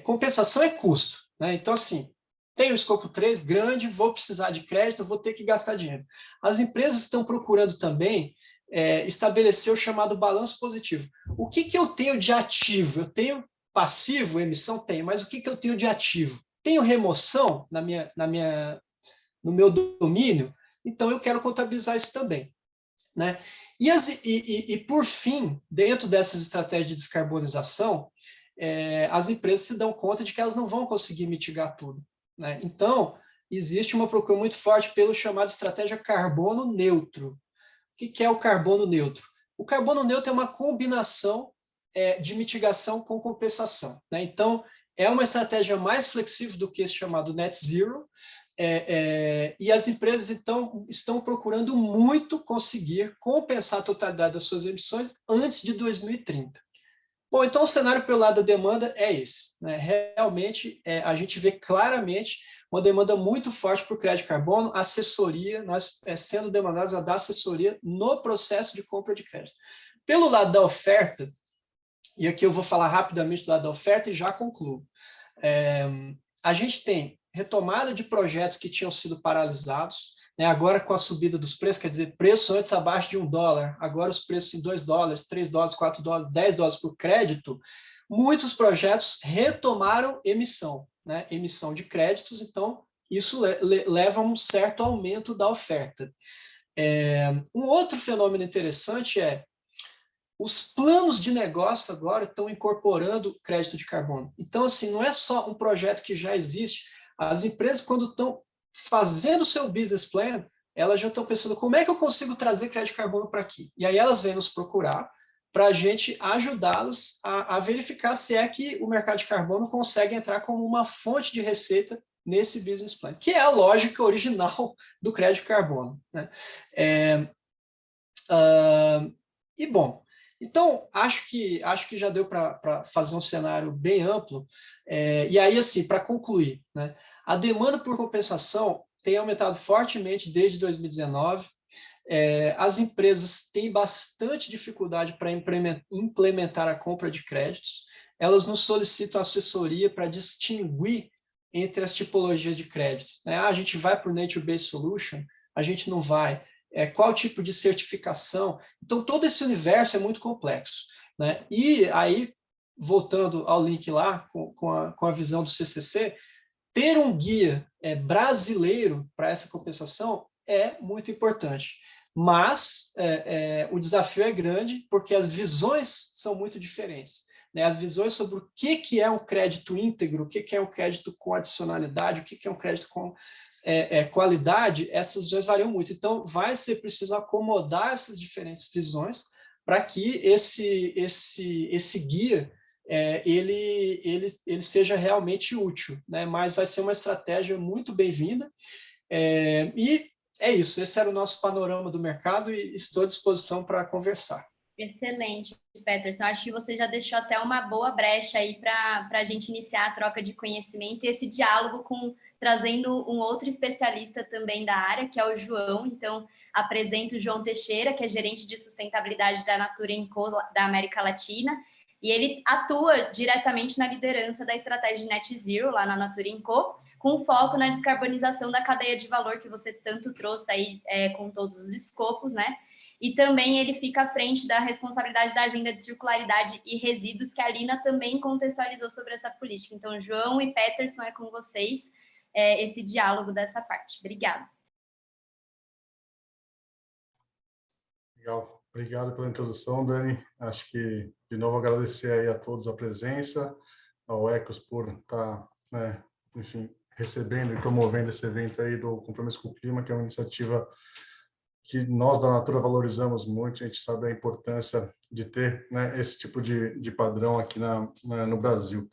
compensação é custo, né? Então, assim, tenho o escopo 3 grande, vou precisar de crédito, vou ter que gastar dinheiro. As empresas estão procurando também estabelecer o chamado balanço positivo. O que eu tenho de ativo? Eu tenho passivo, emissão? Tenho, mas o que eu tenho de ativo? Tenho remoção no meu domínio? Então, eu quero contabilizar isso também, né? E por fim, dentro dessas estratégias de descarbonização, as empresas se dão conta de que elas não vão conseguir mitigar tudo, né? Então, existe uma procura muito forte pelo chamado estratégia carbono neutro. O que é o carbono neutro? O carbono neutro é uma combinação de mitigação com compensação, né? Então, é uma estratégia mais flexível do que esse chamado net zero, e as empresas, então, estão procurando muito conseguir compensar a totalidade das suas emissões antes de 2030. Bom, então o cenário pelo lado da demanda é esse, né? Realmente, a gente vê claramente uma demanda muito forte por crédito de carbono, assessoria, nós sendo demandados a dar assessoria no processo de compra de crédito. Pelo lado da oferta, e aqui eu vou falar rapidamente do lado da oferta e já concluo. A gente tem retomada de projetos que tinham sido paralisados, né? Agora com a subida dos preços, quer dizer, preço antes abaixo de $1, agora os preços em $2, $3, $4, $10 por crédito, muitos projetos retomaram emissão, né? Emissão de créditos, então isso leva a um certo aumento da oferta. Um outro fenômeno interessante os planos de negócio agora estão incorporando crédito de carbono. Então, assim, não é só um projeto que já existe. As empresas, quando estão fazendo o seu business plan, elas já estão pensando como é que eu consigo trazer crédito de carbono para aqui. E aí elas vêm nos procurar para a gente ajudá-las a verificar se é que o mercado de carbono consegue entrar como uma fonte de receita nesse business plan, que é a lógica original do crédito de carbono, né? E, bom, então, acho que já deu para fazer um cenário bem amplo. E aí, assim, para concluir, né, a demanda por compensação tem aumentado fortemente desde 2019. As empresas têm bastante dificuldade para implementar a compra de créditos. Elas nos solicitam assessoria para distinguir entre as tipologias de créditos, né? A gente vai para o Nature-Based Solution, a gente não vai. Qual tipo de certificação? Então, todo esse universo é muito complexo, né? E aí, voltando ao link lá, com a visão do CCC, ter um guia brasileiro para essa compensação é muito importante. Mas o desafio é grande, porque as visões são muito diferentes, né? As visões sobre o que é um crédito íntegro, o que é um crédito com adicionalidade, o que é um crédito com qualidade, essas visões variam muito. Então, vai ser preciso acomodar essas diferentes visões para que esse guia ele seja realmente útil, né? Mas vai ser uma estratégia muito bem-vinda. E é isso. Esse era o nosso panorama do mercado e estou à disposição para conversar. Excelente, Peterson. Acho que você já deixou até uma boa brecha aí para a gente iniciar a troca de conhecimento e esse diálogo trazendo um outro especialista também da área, que é o João. Então, apresento o João Teixeira, que é gerente de sustentabilidade da Natura &Co da América Latina, e ele atua diretamente na liderança da estratégia de Net Zero lá na Natura &Co, com foco na descarbonização da cadeia de valor que você tanto trouxe aí com todos os escopos, né? E também ele fica à frente da responsabilidade da agenda de circularidade e resíduos, que a Lina também contextualizou sobre essa política. Então, João e Peterson, é com vocês esse diálogo dessa parte. Obrigada. Legal. Obrigado pela introdução, Dani. Acho que, de novo, agradecer aí a todos a presença, ao Ecos por estar, enfim, recebendo e promovendo esse evento aí do Compromisso com o Clima, que é uma iniciativa que nós da Natura valorizamos muito. A gente sabe a importância de ter, né, esse tipo de padrão aqui no Brasil.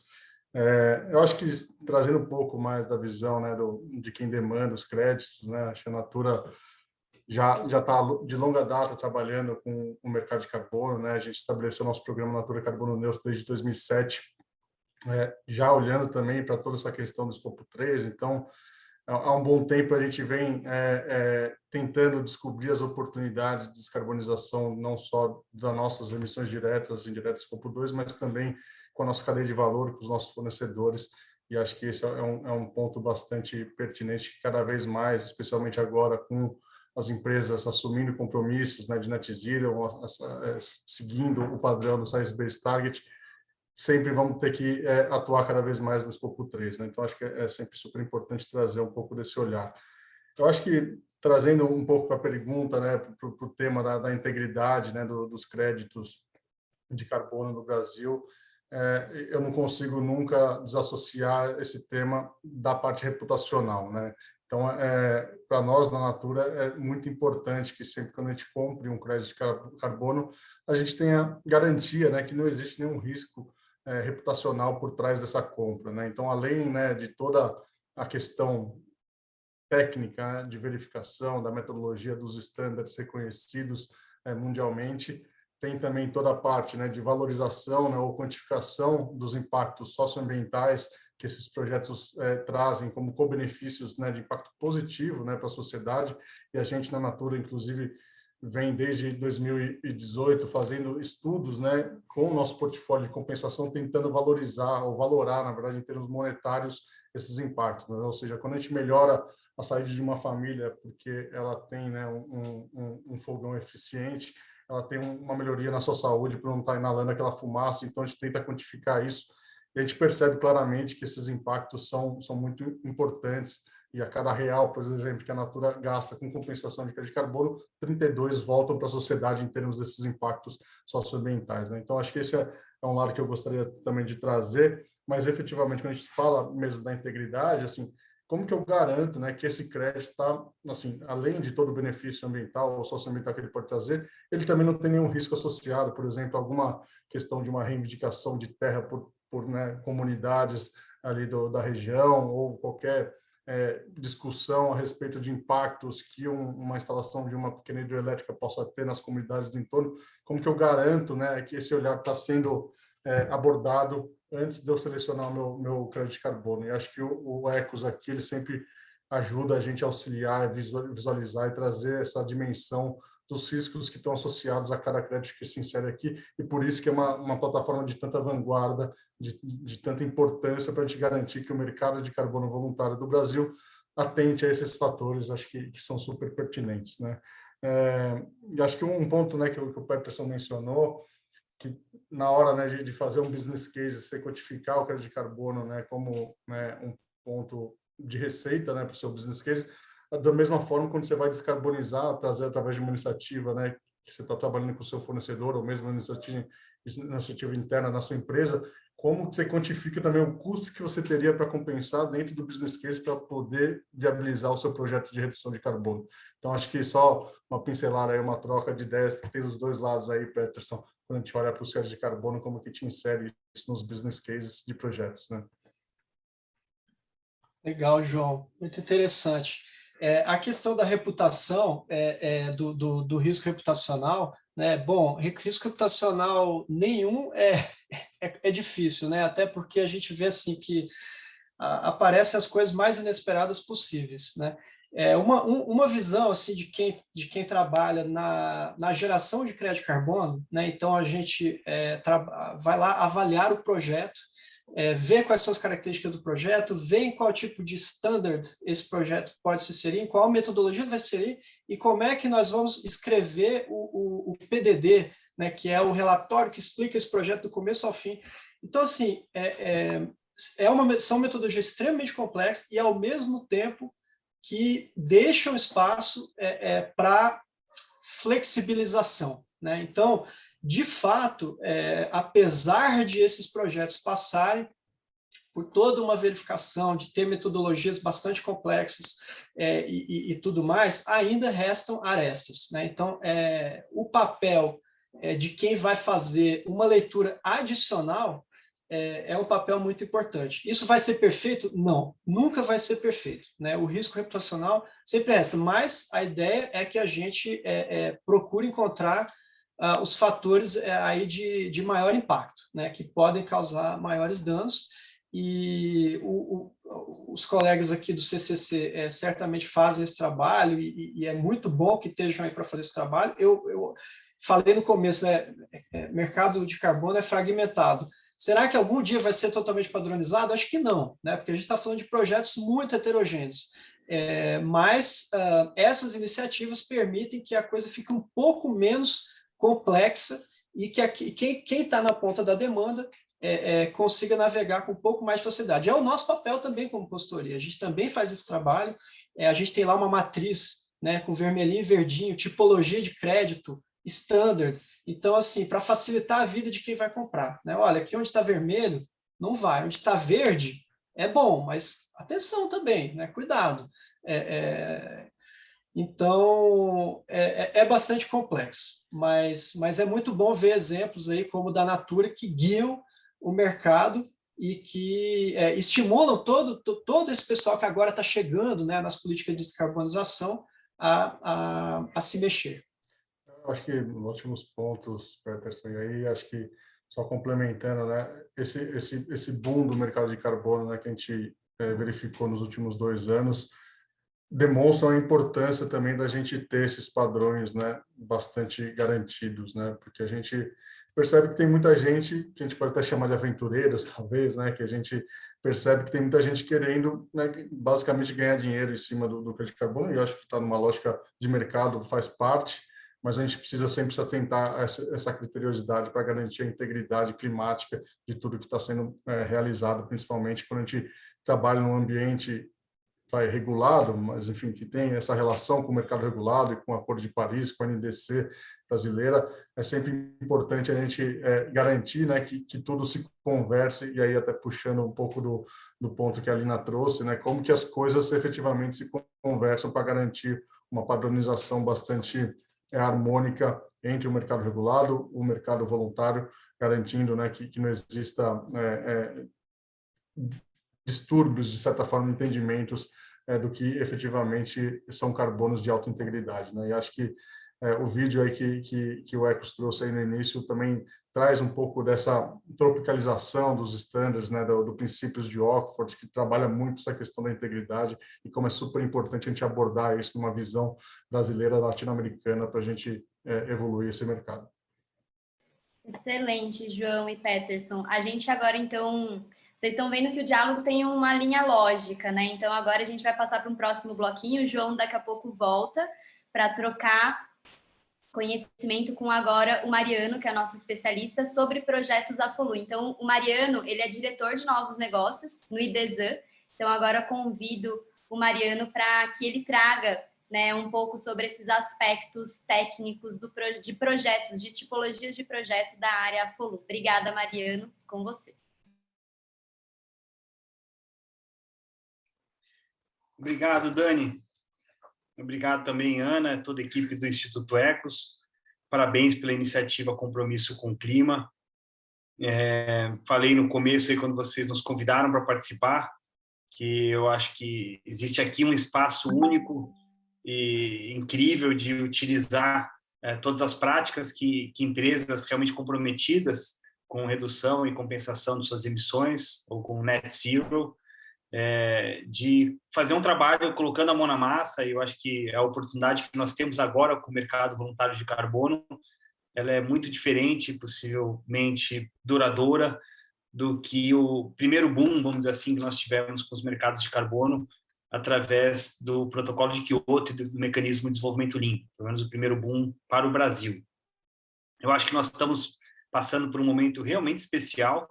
Eu acho que trazendo um pouco mais da visão, né, de quem demanda os créditos, né, acho que a Natura já está de longa data trabalhando com o mercado de carbono, né? A gente estabeleceu nosso programa Natura Carbono Neutro desde 2007, já olhando também para toda essa questão do escopo 3. Então, há um bom tempo a gente vem tentando descobrir as oportunidades de descarbonização, não só das nossas emissões diretas, indiretas, escopo 2, mas também com a nossa cadeia de valor, com os nossos fornecedores. E acho que esse é um ponto bastante pertinente, que cada vez mais, especialmente agora com as empresas assumindo compromissos, né, de Net Zero, seguindo o padrão do Science Based Target, sempre vamos ter que atuar cada vez mais no escopo 3. Né? Então, acho que é sempre super importante trazer um pouco desse olhar. Eu acho que, trazendo um pouco para a pergunta, né, para o tema da integridade, né, dos créditos de carbono no Brasil, eu não consigo nunca desassociar esse tema da parte reputacional, né? Então, para nós, na Natura, é muito importante que sempre que a gente compre um crédito de carbono, a gente tenha garantia, né, que não existe nenhum risco reputacional por trás dessa compra, né? Então, além, né, de toda a questão técnica, né, de verificação da metodologia dos estándares reconhecidos mundialmente, tem também toda a parte, né, de valorização, né, ou quantificação dos impactos socioambientais que esses projetos trazem como co-benefícios, né, de impacto positivo, né, para a sociedade. E a gente na Natura, inclusive, vem desde 2018 fazendo estudos, né, com o nosso portfólio de compensação, tentando valorizar ou valorar, na verdade, em termos monetários, esses impactos, né? Ou seja, quando a gente melhora a saúde de uma família porque ela tem, né, um fogão eficiente, ela tem uma melhoria na sua saúde por não estar inalando aquela fumaça. Então, a gente tenta quantificar isso e a gente percebe claramente que esses impactos são muito importantes. E a cada real, por exemplo, que a Natura gasta com compensação de crédito de carbono, 32 voltam para a sociedade em termos desses impactos socioambientais, né? Então, acho que esse é um lado que eu gostaria também de trazer, mas efetivamente, quando a gente fala mesmo da integridade, assim, como que eu garanto, né, que esse crédito está, assim, além de todo o benefício ambiental ou socioambiental que ele pode trazer, ele também não tem nenhum risco associado, por exemplo, alguma questão de uma reivindicação de terra por né, comunidades ali da região, ou qualquer discussão a respeito de impactos que uma instalação de uma pequena hidrelétrica possa ter nas comunidades do entorno. Como que eu garanto, né, que esse olhar está sendo abordado antes de eu selecionar o meu crédito de carbono? E acho que o Ecos aqui, ele sempre ajuda a gente a auxiliar, a visualizar e trazer essa dimensão dos riscos que estão associados a cada crédito que se insere aqui, e por isso que é uma plataforma de tanta vanguarda, de tanta importância para a gente garantir que o mercado de carbono voluntário do Brasil atente a esses fatores, acho que são super pertinentes, né? E acho que um ponto, né, que o Peterson mencionou, que na hora, né, de fazer um business case, você quantificar o crédito de carbono, né, como, né, um ponto de receita, né, para o seu business case, da mesma forma, quando você vai descarbonizar, trazer através de uma iniciativa, né, que você está trabalhando com o seu fornecedor, ou mesmo uma iniciativa interna na sua empresa, como você quantifica também o custo que você teria para compensar dentro do business case para poder viabilizar o seu projeto de redução de carbono. Então, acho que só uma pincelada aí, uma troca de ideias, porque tem os dois lados aí, Peterson, quando a gente olha para os créditos de carbono, como que a gente insere isso nos business cases de projetos, né? Legal, João. Muito interessante. A questão da reputação, do risco reputacional, né? Bom, risco reputacional nenhum é difícil, né? Até porque a gente vê assim que aparecem as coisas mais inesperadas possíveis, né? Uma visão assim de quem trabalha na geração de crédito de carbono, né? Então a gente vai lá avaliar o projeto, ver quais são as características do projeto, ver em qual tipo de standard esse projeto pode se inserir, em qual metodologia vai se inserir e como é que nós vamos escrever o PDD, né? Que é o relatório que explica esse projeto do começo ao fim. Então assim são metodologias extremamente complexas e, ao mesmo tempo, que deixam espaço para flexibilização, né? Então, de fato, apesar de esses projetos passarem por toda uma verificação, de ter metodologias bastante complexas e tudo mais, ainda restam arestas, né? Então, o papel de quem vai fazer uma leitura adicional é um papel muito importante. Isso vai ser perfeito? Não, nunca vai ser perfeito, né? O risco reputacional sempre resta, mas a ideia é que a gente procure encontrar os fatores aí de maior impacto, né? Que podem causar maiores danos, e os colegas aqui do CCC certamente fazem esse trabalho, e é muito bom que estejam aí para fazer esse trabalho. Eu falei no começo, né? Mercado de carbono é fragmentado. Será que algum dia vai ser totalmente padronizado? Acho que não, né? Porque a gente está falando de projetos muito heterogêneos. Mas essas iniciativas permitem que a coisa fique um pouco menos complexa e que quem está na ponta da demanda consiga navegar com um pouco mais de facilidade. É o nosso papel também como consultoria. A gente também faz esse trabalho. A gente tem lá uma matriz, né, com vermelhinho e verdinho, tipologia de crédito, standard. Então, assim, para facilitar a vida de quem vai comprar, né? Olha, aqui onde está vermelho, não vai. Onde está verde, é bom, mas atenção também, né? Cuidado. Então, é bastante complexo, mas é muito bom ver exemplos aí como o da Natura, que guiam o mercado e que estimulam todo esse pessoal que agora está chegando, né, nas políticas de descarbonização a se mexer. Acho que ótimos pontos, Peterson, e aí acho que só complementando, né, esse boom do mercado de carbono, né, que a gente verificou nos últimos 2 anos, demonstram a importância também da gente ter esses padrões, né, bastante garantidos, né, porque a gente percebe que tem muita gente, que a gente pode até chamar de aventureiros, talvez, né, que a gente percebe que tem muita gente querendo, né, basicamente ganhar dinheiro em cima do crédito de carbono, e eu acho que está numa lógica de mercado, faz parte, mas a gente precisa sempre se atentar a essa criteriosidade para garantir a integridade climática de tudo que está sendo realizado, principalmente quando a gente trabalha num ambiente regulado, mas enfim, que tem essa relação com o mercado regulado e com o Acordo de Paris, com a NDC brasileira. É sempre importante a gente garantir, né, que tudo se converse, e aí até puxando um pouco do ponto que a Alina trouxe, né, como que as coisas efetivamente se conversam para garantir uma padronização bastante harmônica entre o mercado regulado, o mercado voluntário, garantindo, né, que não exista distúrbios, de certa forma, entendimentos do que efetivamente são carbonos de alta integridade, né? E acho que o vídeo aí que o Ecos trouxe aí no início também traz um pouco dessa tropicalização dos estándares, né, do princípios de Oxford, que trabalha muito essa questão da integridade e como é super importante a gente abordar isso numa visão brasileira, latino-americana, para a gente evoluir esse mercado. Excelente, João e Peterson. A gente agora, então, vocês estão vendo que o diálogo tem uma linha lógica, né? Então, agora a gente vai passar para um próximo bloquinho. O João daqui a pouco volta para trocar conhecimento com agora o Mariano, que é nosso especialista, sobre projetos Afolu. Então, o Mariano, ele é diretor de novos negócios no IDESAN. Então, agora convido o Mariano para que ele traga, né, um pouco sobre esses aspectos técnicos de projetos, de tipologias de projeto da área Afolu. Obrigada, Mariano, com você. Obrigado, Dani. Obrigado também, Ana, toda a equipe do Instituto Ecos. Parabéns pela iniciativa Compromisso com o Clima. Falei no começo, aí, quando vocês nos convidaram para participar, que eu acho que existe aqui um espaço único e incrível de utilizar todas as práticas que empresas realmente comprometidas com redução e compensação de suas emissões, ou com net zero, de fazer um trabalho colocando a mão na massa. E eu acho que a oportunidade que nós temos agora com o mercado voluntário de carbono, ela é muito diferente, possivelmente duradoura, do que o primeiro boom, vamos dizer assim, que nós tivemos com os mercados de carbono, através do protocolo de Kyoto e do mecanismo de desenvolvimento limpo, pelo menos o primeiro boom para o Brasil. Eu acho que nós estamos passando por um momento realmente especial.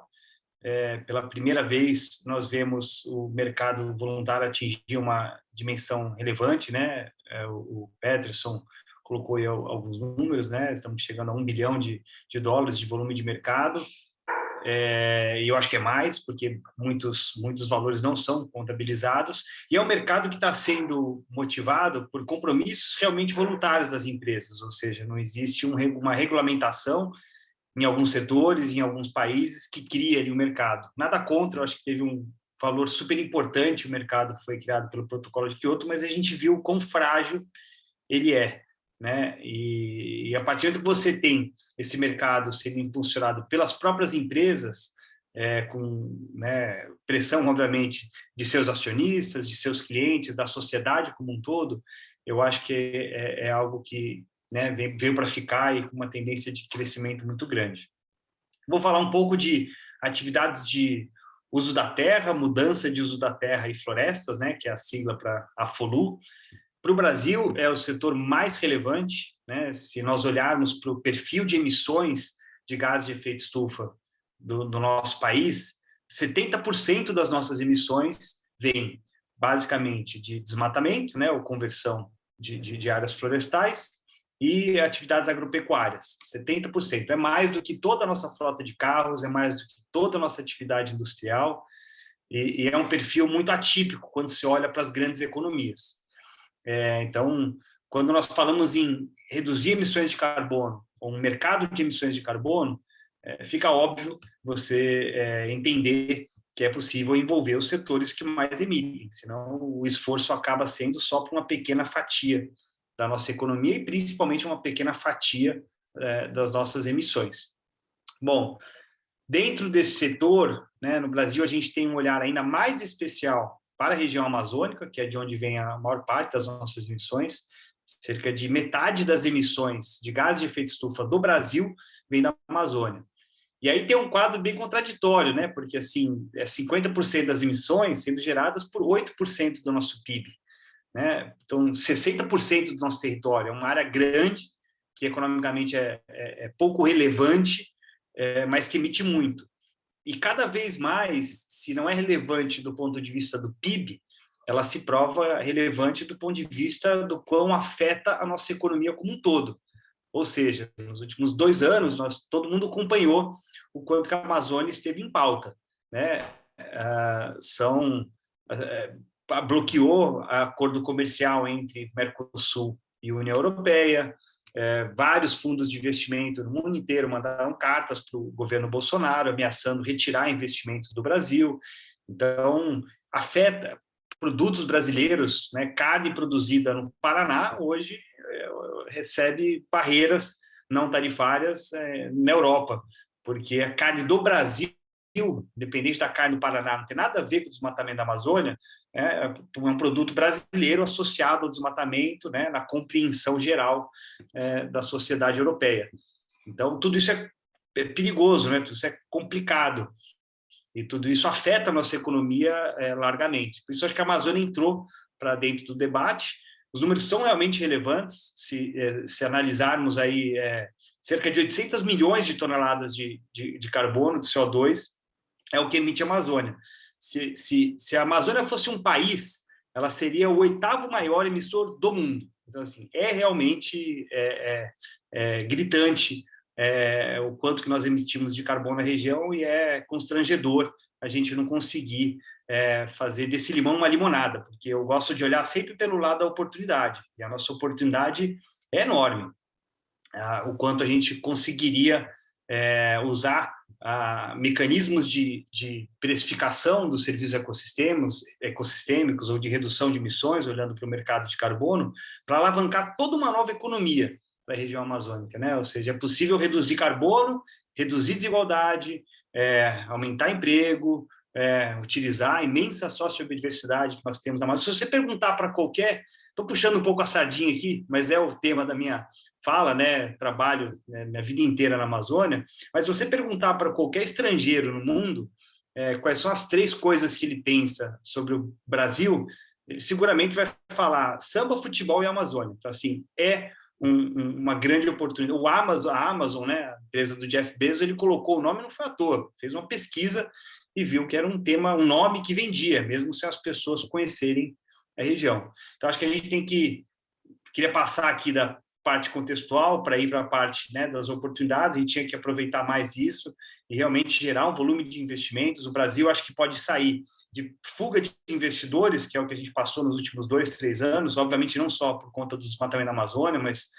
Pela primeira vez, nós vemos o mercado voluntário atingir uma dimensão relevante, né? O Peterson colocou aí alguns números, né? Estamos chegando a $1 bilhão de dólares de volume de mercado. E eu acho que é mais, porque muitos valores não são contabilizados, e é um mercado que está sendo motivado por compromissos realmente voluntários das empresas, ou seja, não existe uma regulamentação em alguns setores, em alguns países, que cria ali o mercado. Nada contra, eu acho que teve um valor super importante o mercado que foi criado pelo protocolo de Kyoto, mas a gente viu quão frágil ele é, né? E a partir do que você tem esse mercado sendo impulsionado pelas próprias empresas, com, né, pressão, obviamente, de seus acionistas, de seus clientes, da sociedade como um todo, eu acho que é algo que, né, veio para ficar e com uma tendência de crescimento muito grande. Vou falar um pouco de atividades de uso da terra, mudança de uso da terra e florestas, né, que é a sigla para AFOLU. Para o Brasil, é o setor mais relevante, né? Se nós olharmos para o perfil de emissões de gases de efeito estufa do nosso país, 70% das nossas emissões vêm, basicamente, de desmatamento, né? Ou conversão de áreas florestais, e atividades agropecuárias, 70%. É mais do que toda a nossa frota de carros, é mais do que toda a nossa atividade industrial, e é um perfil muito atípico quando se olha para as grandes economias. Então, quando nós falamos em reduzir emissões de carbono, ou um mercado de emissões de carbono, fica óbvio você entender que é possível envolver os setores que mais emitem, senão o esforço acaba sendo só para uma pequena fatia da nossa economia e principalmente uma pequena fatia das nossas emissões. Bom, dentro desse setor, né, no Brasil a gente tem um olhar ainda mais especial para a região amazônica, que é de onde vem a maior parte das nossas emissões. Cerca de metade das emissões de gases de efeito estufa do Brasil vem da Amazônia. E aí tem um quadro bem contraditório, né? Porque assim, 50% das emissões sendo geradas por 8% do nosso PIB, né? Então, 60% do nosso território é uma área grande, que economicamente é pouco relevante, mas que emite muito. E cada vez mais, se não é relevante do ponto de vista do PIB, ela se prova relevante do ponto de vista do quão afeta a nossa economia como um todo. Ou seja, nos últimos 2 anos, todo mundo acompanhou o quanto que a Amazônia esteve em pauta, né? Bloqueou acordo comercial entre Mercosul e União Europeia. Vários fundos de investimento no mundo inteiro mandaram cartas para o governo Bolsonaro ameaçando retirar investimentos do Brasil. Então, afeta produtos brasileiros, né? Carne produzida no Paraná hoje recebe barreiras não tarifárias na Europa, porque a carne do Brasil, independente da carne do Paraná, não tem nada a ver com o desmatamento da Amazônia, é um produto brasileiro associado ao desmatamento, né, na compreensão geral da sociedade europeia. Então, tudo isso é perigoso, né? Tudo isso é complicado, e tudo isso afeta a nossa economia largamente. Por isso, acho que a Amazônia entrou para dentro do debate. Os números são realmente relevantes, se analisarmos aí cerca de 800 milhões de toneladas de carbono, de CO2, é o que emite a Amazônia. Se a Amazônia fosse um país, ela seria o 8º maior emissor do mundo. Então, assim, realmente gritante o quanto que nós emitimos de carbono na região, e é constrangedor a gente não conseguir fazer desse limão uma limonada, porque eu gosto de olhar sempre pelo lado da oportunidade, e a nossa oportunidade é enorme. O quanto a gente conseguiria usar mecanismos de precificação dos serviços ecossistêmicos ou de redução de emissões, olhando para o mercado de carbono, para alavancar toda uma nova economia para a região amazônica, né? Ou seja, é possível reduzir carbono, reduzir desigualdade, aumentar emprego, utilizar a imensa sociobiodiversidade que nós temos na Amazônia. Se você perguntar para qualquer... Estou puxando um pouco a sardinha aqui, mas é o tema da minha fala, né? Trabalho, né, minha vida inteira na Amazônia, mas se você perguntar para qualquer estrangeiro no mundo quais são as 3 coisas que ele pensa sobre o Brasil, ele seguramente vai falar samba, futebol e Amazônia. Então, assim, uma grande oportunidade. A Amazon, né, a empresa do Jeff Bezos, ele colocou o nome, não foi à toa, fez uma pesquisa e viu que era um tema, um nome que vendia, mesmo sem as pessoas conhecerem a região. Então, acho que a gente queria passar aqui da parte contextual para ir para a parte, né, das oportunidades. A gente tinha que aproveitar mais isso e realmente gerar um volume de investimentos. O Brasil, acho que pode sair de fuga de investidores, que é o que a gente passou nos últimos 2, 3 anos, obviamente não só por conta do desmatamento da Amazônia, mas,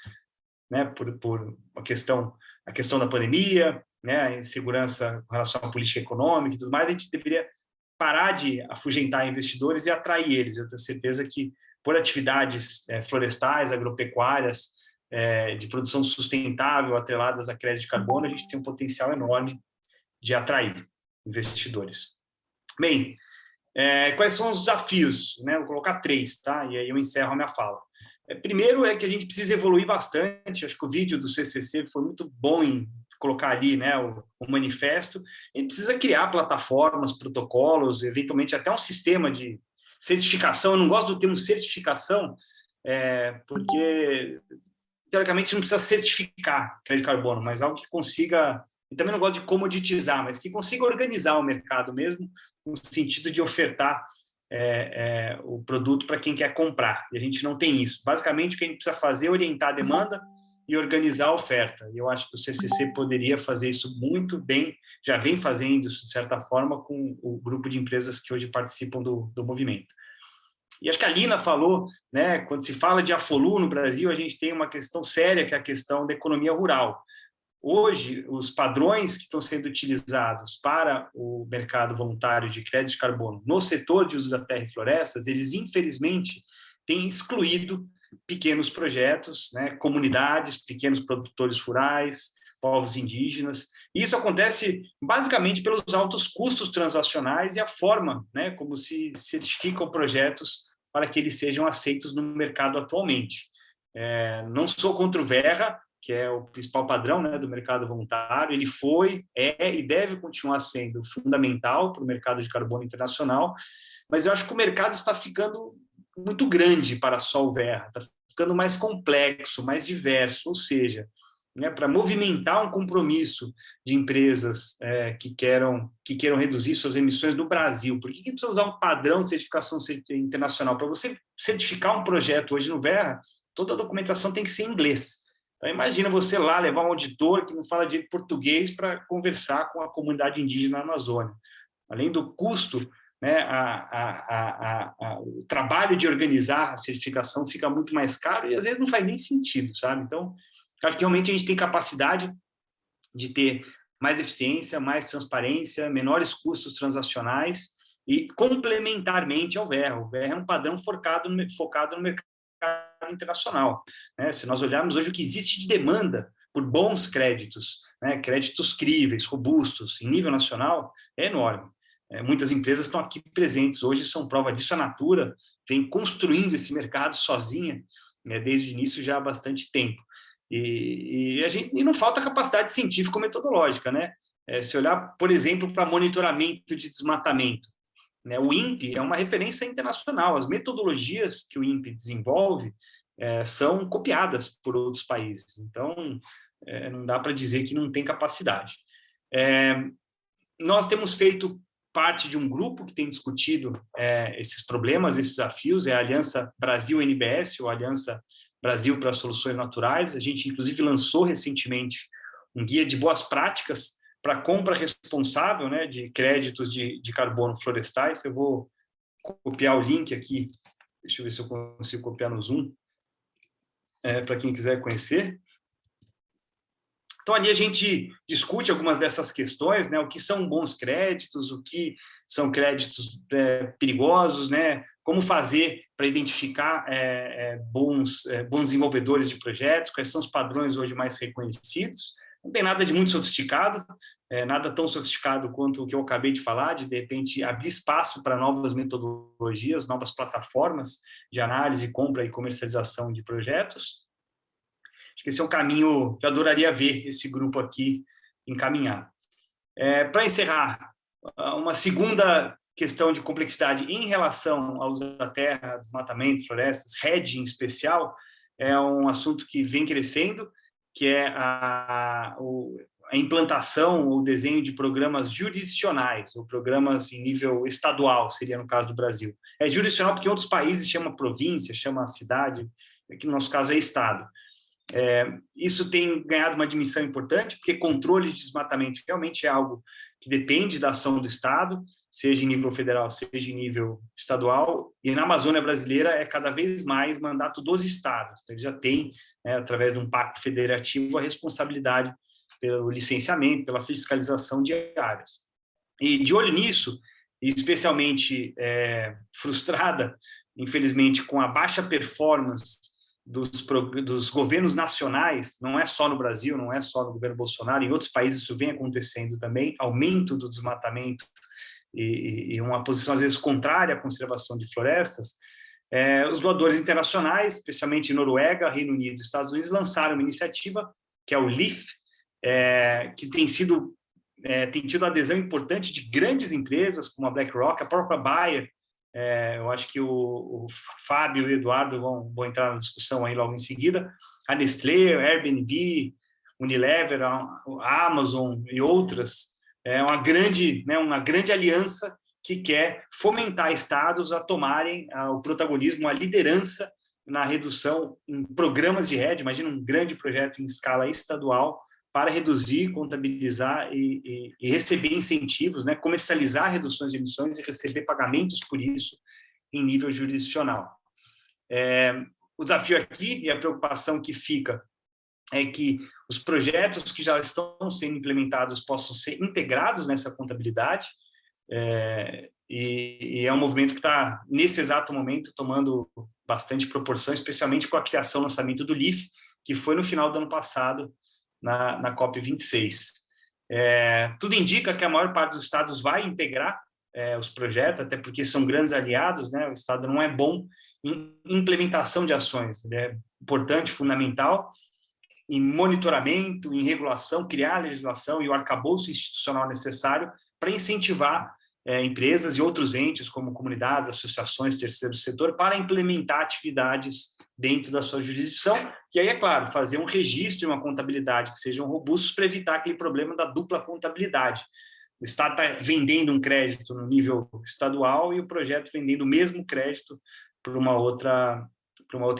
né, por a questão da pandemia, né, a insegurança com relação à política econômica e tudo mais. A gente deveria parar de afugentar investidores e atrair eles. Eu tenho certeza que, por atividades florestais, agropecuárias, de produção sustentável, atreladas a crédito de carbono, a gente tem um potencial enorme de atrair investidores. Bem, quais são os desafios? Né? Vou colocar 3, tá? E aí eu encerro a minha fala. Primeiro é que a gente precisa evoluir bastante. Acho que o vídeo do CCC foi muito bom em colocar ali, né, o manifesto. A gente precisa criar plataformas, protocolos, eventualmente até um sistema de certificação. Eu não gosto do termo certificação, porque, teoricamente, não precisa certificar crédito de carbono, mas algo que consiga... E também não gosto de comoditizar, mas que consiga organizar o mercado mesmo, no sentido de ofertar o produto para quem quer comprar. E a gente não tem isso. Basicamente, o que a gente precisa fazer é orientar a demanda e organizar a oferta. E eu acho que o CCC poderia fazer isso muito bem, já vem fazendo isso, de certa forma, com o grupo de empresas que hoje participam do movimento. E acho que a Lina falou, né, quando se fala de AFOLU no Brasil, a gente tem uma questão séria, que é a questão da economia rural. Hoje, os padrões que estão sendo utilizados para o mercado voluntário de crédito de carbono no setor de uso da terra e florestas, eles, infelizmente, têm excluído pequenos projetos, né, comunidades, pequenos produtores rurais, povos indígenas. E isso acontece basicamente pelos altos custos transacionais e a forma, né, como se certificam projetos para que eles sejam aceitos no mercado atualmente. Não sou contra o Verra, que é o principal padrão, né, do mercado voluntário. Ele foi, e deve continuar sendo fundamental para o mercado de carbono internacional, mas eu acho que o mercado está ficando muito grande para só o Verra, está ficando mais complexo, mais diverso, ou seja, né, para movimentar um compromisso de empresas que queiram reduzir suas emissões no Brasil. Por que precisa usar um padrão de certificação internacional? Para você certificar um projeto hoje no Verra, toda a documentação tem que ser em inglês. Então, imagina você lá levar um auditor que não fala direito português para conversar com a comunidade indígena na Amazônia. Além do custo, né, o trabalho de organizar a certificação fica muito mais caro e às vezes não faz nem sentido, sabe? Então, acho que realmente a gente tem capacidade de ter mais eficiência, mais transparência, menores custos transacionais e complementarmente ao Verra. O Verra é um padrão focado no mercado internacional, né? Se nós olharmos hoje o que existe de demanda por bons créditos, né, créditos críveis, robustos, em nível nacional, é enorme. Muitas empresas estão aqui presentes hoje, são prova disso. A Natura vem construindo esse mercado sozinha, né, desde o início já há bastante tempo. E não falta capacidade científico-metodológica, né? Se olhar, por exemplo, para monitoramento de desmatamento, né, o INPE é uma referência internacional. As metodologias que o INPE desenvolve são copiadas por outros países. Então, não dá para dizer que não tem capacidade. Nós temos feito parte de um grupo que tem discutido esses problemas, esses desafios, é a Aliança Brasil-NBS, ou Aliança Brasil para Soluções Naturais. A gente, inclusive, lançou recentemente um guia de boas práticas para compra responsável, né, de créditos de carbono florestais. Eu vou copiar o link aqui, deixa eu ver se eu consigo copiar no Zoom, para quem quiser conhecer. Então, ali a gente discute algumas dessas questões, né? O que são bons créditos, o que são créditos perigosos, né? como fazer para identificar bons desenvolvedores de projetos, quais são os padrões hoje mais reconhecidos. Não tem nada de muito sofisticado, nada tão sofisticado quanto o que eu acabei de falar, de repente abrir espaço para novas metodologias, novas plataformas de análise, compra e comercialização de projetos. Acho que esse é um caminho que eu adoraria ver esse grupo aqui encaminhar. Para encerrar, uma segunda questão de complexidade em relação ao uso da terra, desmatamento, florestas, REDD em especial, é um assunto que vem crescendo, que é a implantação ou desenho de programas jurisdicionais, ou programas em nível estadual, seria no caso do Brasil. É jurisdicional porque em outros países chama província, chama cidade, aqui no nosso caso é estado. Isso tem ganhado uma dimensão importante, porque controle de desmatamento realmente é algo que depende da ação do Estado, seja em nível federal, seja em nível estadual, e na Amazônia brasileira é cada vez mais mandato dos estados. Então, eles já têm, através de um pacto federativo, a responsabilidade pelo licenciamento, pela fiscalização de áreas. E de olho nisso, especialmente frustrada, infelizmente, com a baixa performance dos governos nacionais, não é só no Brasil, não é só no governo Bolsonaro, em outros países isso vem acontecendo também, aumento do desmatamento e uma posição, às vezes, contrária à conservação de florestas. Os doadores internacionais, especialmente Noruega, Reino Unido e Estados Unidos, lançaram uma iniciativa, que é o LEAF, que tem tido adesão importante de grandes empresas, como a BlackRock, a própria Bayer. Eu acho que o Fábio e o Eduardo vão entrar na discussão aí logo em seguida. A Nestlé, a Airbnb, Unilever, a Amazon e outras. É uma grande aliança que quer fomentar estados a tomarem o protagonismo, a liderança na redução em programas de REDD. Imagina um grande projeto em escala estadual para reduzir, contabilizar e receber incentivos, comercializar reduções de emissões e receber pagamentos por isso em nível jurisdicional. O desafio aqui e a preocupação que fica é que os projetos que já estão sendo implementados possam ser integrados nessa contabilidade, e é um movimento que está, nesse exato momento, tomando bastante proporção, especialmente com a criação e lançamento do LEAF, que foi no final do ano passado, na COP26. Tudo indica que a maior parte dos estados vai integrar os projetos, até porque são grandes aliados, o estado não é bom em implementação de ações, ele é importante, fundamental, em monitoramento, em regulação, criar a legislação e o arcabouço institucional necessário para incentivar empresas e outros entes, como comunidades, associações, terceiro setor, para implementar atividades dentro da sua jurisdição, e aí, é claro, fazer um registro e uma contabilidade que sejam robustos para evitar aquele problema da dupla contabilidade. O Estado está vendendo um crédito no nível estadual e o projeto vendendo o mesmo crédito para uma outra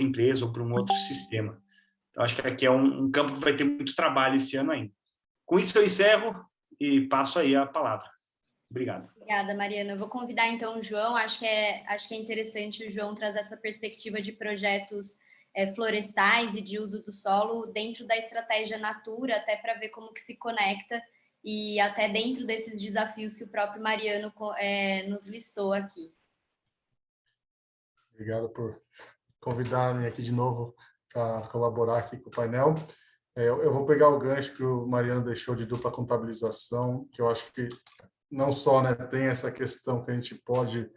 empresa ou para um outro sistema. Então, acho que aqui é um campo que vai ter muito trabalho esse ano ainda. Com isso, eu encerro e passo aí a palavra. Obrigado. Obrigada, Mariana. Eu vou convidar, então, o João. Acho que é interessante o João trazer essa perspectiva de projetos florestais e de uso do solo dentro da estratégia Natura, até para ver como que se conecta e até dentro desses desafios que o próprio Mariano nos listou aqui. Obrigado por convidar-me aqui de novo para colaborar aqui com o painel. Eu vou pegar o gancho que o Mariano deixou de dupla contabilização, que eu acho que não só tem essa questão que a gente pode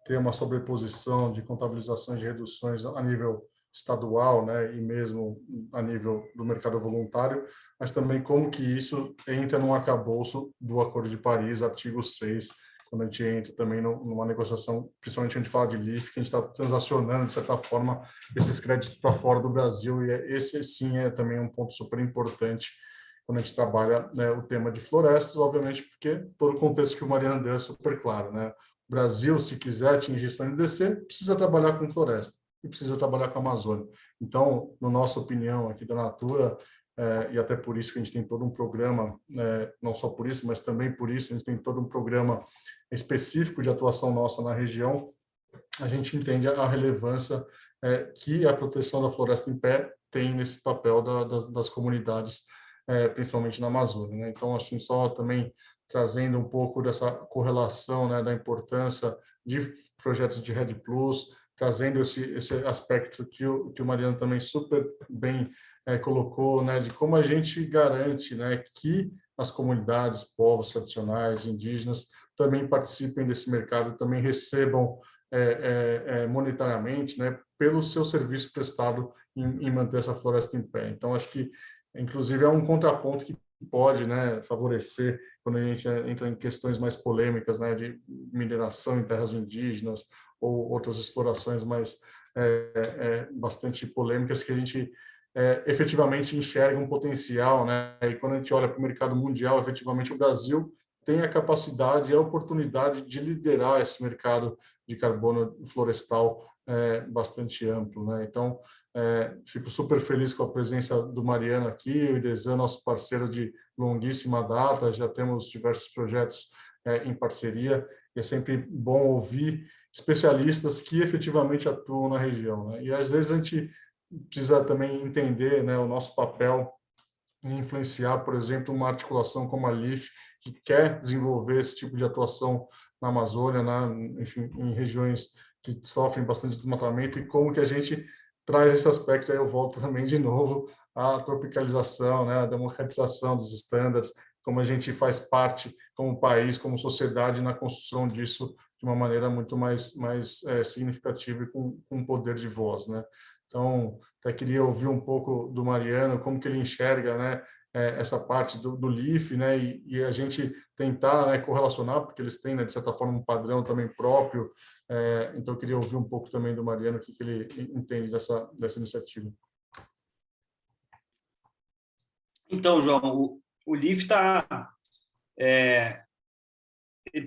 ter uma sobreposição de contabilizações de reduções a nível estadual, e mesmo a nível do mercado voluntário, mas também como que isso entra no arcabouço do Acordo de Paris, artigo 6, quando a gente entra também numa negociação, principalmente quando a gente fala de LEAF, que a gente está transacionando, de certa forma, esses créditos para fora do Brasil, e esse, sim, é também um ponto super importante quando a gente trabalha o tema de florestas, obviamente, porque todo o contexto que o Mariano deu é super claro. O Brasil, se quiser atingir isso no NDC, precisa trabalhar com floresta e precisa trabalhar com a Amazônia. Então, na nossa opinião aqui da Natura, e até por isso que a gente tem todo um programa, não só por isso, mas também por isso, a gente tem todo um programa específico de atuação nossa na região, a gente entende a relevância que a proteção da floresta em pé tem nesse papel das comunidades, principalmente na Amazônia. Então, assim, só também trazendo um pouco dessa correlação, da importância de projetos de REDD+, trazendo esse aspecto que o Mariano também super bem colocou, né, de como a gente garante, né, que as comunidades, povos tradicionais, indígenas, também participem desse mercado, também recebam monetariamente, né, pelo seu serviço prestado em manter essa floresta em pé. Então, acho que, inclusive, é um contraponto que pode, né, favorecer quando a gente entra em questões mais polêmicas, né, de mineração em terras indígenas ou outras explorações mais bastante polêmicas que a gente efetivamente enxerga um potencial, né? E quando a gente olha para o mercado mundial, efetivamente o Brasil tem a capacidade e a oportunidade de liderar esse mercado de carbono florestal bastante amplo, né? Então, fico super feliz com a presença do Mariano aqui, o IDESAN, nosso parceiro de longuíssima data, já temos diversos projetos em parceria, e é sempre bom ouvir especialistas que efetivamente atuam na região, né? E às vezes a gente precisa também entender, né, o nosso papel em influenciar, por exemplo, uma articulação como a LIF, que quer desenvolver esse tipo de atuação na Amazônia, enfim, em regiões que sofrem bastante desmatamento, e como que a gente traz esse aspecto, aí eu volto também de novo à tropicalização, né, à democratização dos estándares, como a gente faz parte como país, como sociedade, na construção disso de uma maneira muito mais significativa e com poder de voz, né? Então, até queria ouvir um pouco do Mariano, como que ele enxerga, né, essa parte do LIF, né, e a gente tentar, né, correlacionar, porque eles têm, né, de certa forma, um padrão também próprio. Então, eu queria ouvir um pouco também do Mariano, o que ele entende dessa iniciativa. Então, João, o LIF está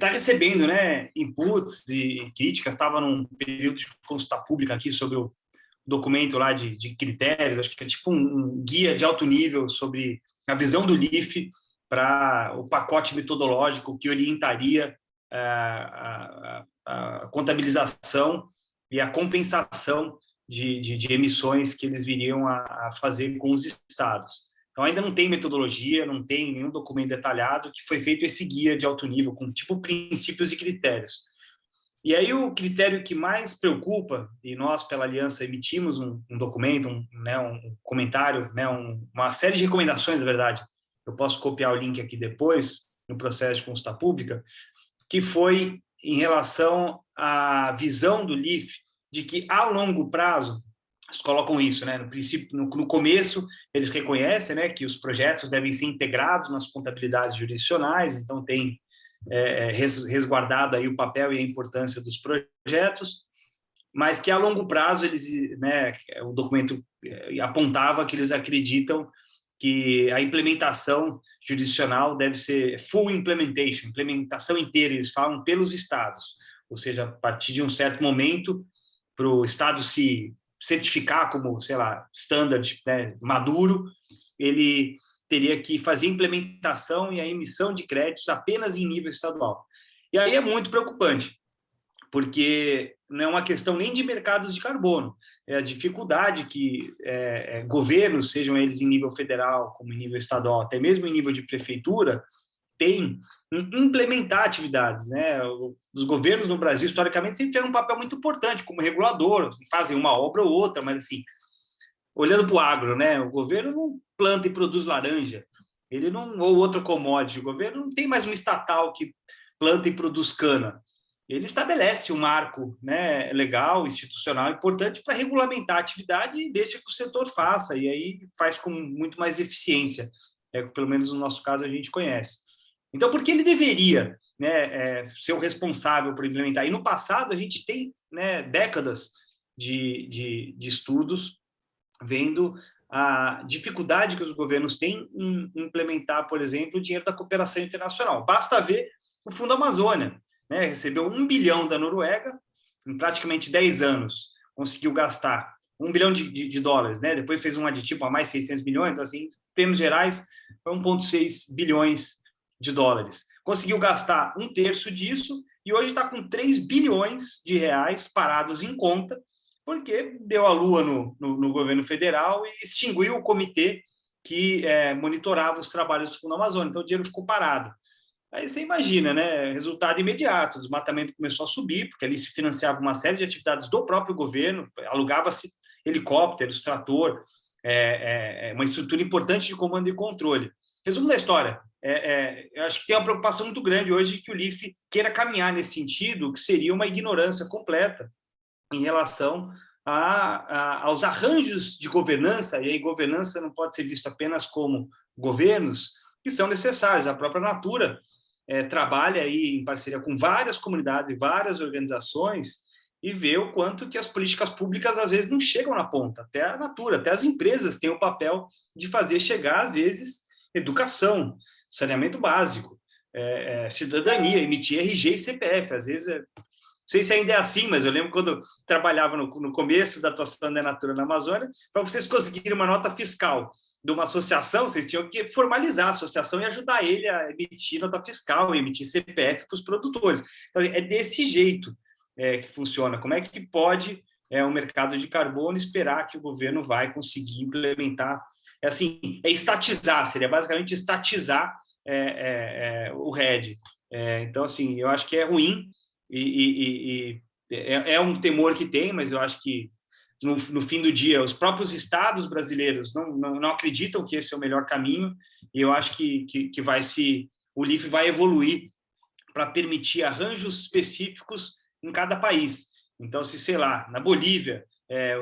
recebendo, né, inputs e críticas. Estava num período de consulta pública aqui sobre o documento lá de critérios, acho que é tipo um guia de alto nível sobre a visão do LIF para o pacote metodológico que orientaria a contabilização e a compensação de emissões que eles viriam a fazer com os estados. Então, ainda não tem metodologia, não tem nenhum documento detalhado, que foi feito esse guia de alto nível, com tipo princípios e critérios. E aí o critério que mais preocupa, e nós pela Aliança emitimos um documento, um comentário, né, uma série de recomendações, na verdade, eu posso copiar o link aqui depois, no processo de consulta pública, que foi em relação à visão do LIF de que a longo prazo, eles colocam isso, né, no princípio, no começo, eles reconhecem, né, que os projetos devem ser integrados nas contabilidades jurisdicionais, então tem resguardado aí o papel e a importância dos projetos, mas que a longo prazo eles, né, o documento apontava que eles acreditam que a implementação jurisdicional deve ser full implementation, implementação inteira, eles falam, pelos estados, ou seja, a partir de um certo momento, para o estado se certificar como, sei lá, standard, né, maduro, ele teria que fazer a implementação e a emissão de créditos apenas em nível estadual. E aí é muito preocupante, porque não é uma questão nem de mercados de carbono, é a dificuldade que governos, sejam eles em nível federal, como em nível estadual, até mesmo em nível de prefeitura, têm em implementar atividades, né? Os governos no Brasil, historicamente, sempre tiveram um papel muito importante como regulador, fazem uma obra ou outra, mas assim, olhando para o agro, né? O governo não planta e produz laranja, ele não, ou outro commodity, o governo não tem mais uma estatal que planta e produz cana. Ele estabelece um marco, né, legal, institucional, importante para regulamentar a atividade e deixa que o setor faça, e aí faz com muito mais eficiência, pelo menos no nosso caso a gente conhece. Então, por que ele deveria, né, ser o responsável por implementar? E no passado a gente tem, né, décadas de estudos vendo a dificuldade que os governos têm em implementar, por exemplo, o dinheiro da cooperação internacional. Basta ver o Fundo Amazônia, né? Recebeu 1 bilhão da Noruega, em praticamente 10 anos, conseguiu gastar 1 bilhão de dólares, né? Depois fez um aditivo a mais 600 milhões, então, assim, em termos gerais, foi 1,6 bilhões de dólares. Conseguiu gastar 1/3 disso e hoje está com 3 bilhões de reais parados em conta, porque deu a lua no governo federal e extinguiu o comitê que monitorava os trabalhos do Fundo Amazônia. Então, o dinheiro ficou parado. Aí você imagina, né? Resultado imediato, o desmatamento começou a subir, porque ali se financiava uma série de atividades do próprio governo, alugava-se helicópteros, trator, uma estrutura importante de comando e controle. Resumo da história, eu acho que tem uma preocupação muito grande hoje que o LIFE queira caminhar nesse sentido, que seria uma ignorância completa em relação aos arranjos de governança, e aí governança não pode ser visto apenas como governos, que são necessários. A própria Natura trabalha aí em parceria com várias comunidades e várias organizações e vê o quanto que as políticas públicas às vezes não chegam na ponta. Até a Natura, até as empresas têm o papel de fazer chegar, às vezes, educação, saneamento básico, cidadania, emitir RG e CPF. Às vezes, não sei se ainda é assim, mas eu lembro quando eu trabalhava no começo da atuação da Natura na Amazônia, para vocês conseguirem uma nota fiscal de uma associação, vocês tinham que formalizar a associação e ajudar ele a emitir nota fiscal, emitir CPF para os produtores. Então, é desse jeito que funciona. Como é que pode o mercado de carbono esperar que o governo vai conseguir implementar? Estatizar, seria basicamente estatizar o RED. Então, assim, eu acho que é ruim e é um temor que tem, mas eu acho que no fim do dia, os próprios estados brasileiros não acreditam que esse é o melhor caminho, e eu acho que o LIFE vai evoluir para permitir arranjos específicos em cada país. Então, se, sei lá, na Bolívia,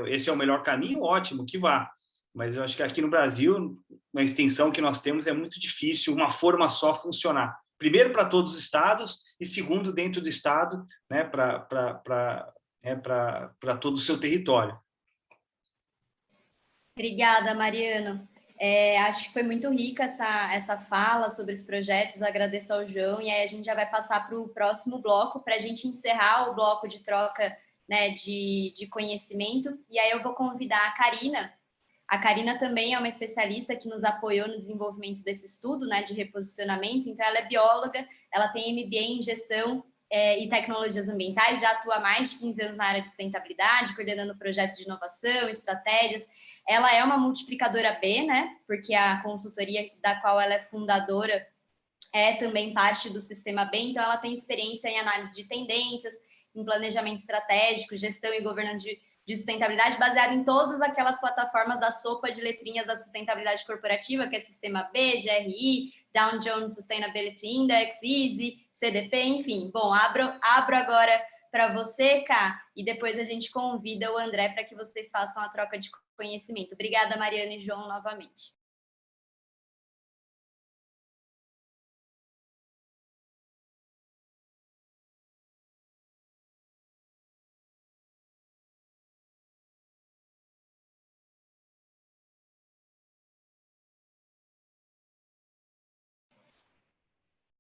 esse é o melhor caminho, ótimo, que vá. Mas eu acho que aqui no Brasil, na extensão que nós temos, é muito difícil uma forma só funcionar. Primeiro, para todos os estados, e segundo, dentro do estado, né, para todo o seu território. Obrigada, Mariano. Acho que foi muito rica essa fala sobre os projetos, agradeço ao João, e aí a gente já vai passar para o próximo bloco, para a gente encerrar o bloco de troca, né, de conhecimento, e aí eu vou convidar a Karina. A Karina também é uma especialista que nos apoiou no desenvolvimento desse estudo, né, de reposicionamento, então ela é bióloga, ela tem MBA em gestão e tecnologias ambientais, já atua há mais de 15 anos na área de sustentabilidade, coordenando projetos de inovação, estratégias. Ela é uma multiplicadora B, né? Porque a consultoria da qual ela é fundadora é também parte do Sistema B, então ela tem experiência em análise de tendências, em planejamento estratégico, gestão e governança de sustentabilidade, baseado em todas aquelas plataformas da sopa de letrinhas da sustentabilidade corporativa, que é Sistema B, GRI, Dow Jones Sustainability Index, EASY, CDP, enfim. Bom, abro agora para você, Ká, e depois a gente convida o André para que vocês façam a troca de conhecimento. Obrigada, Mariana e João, novamente.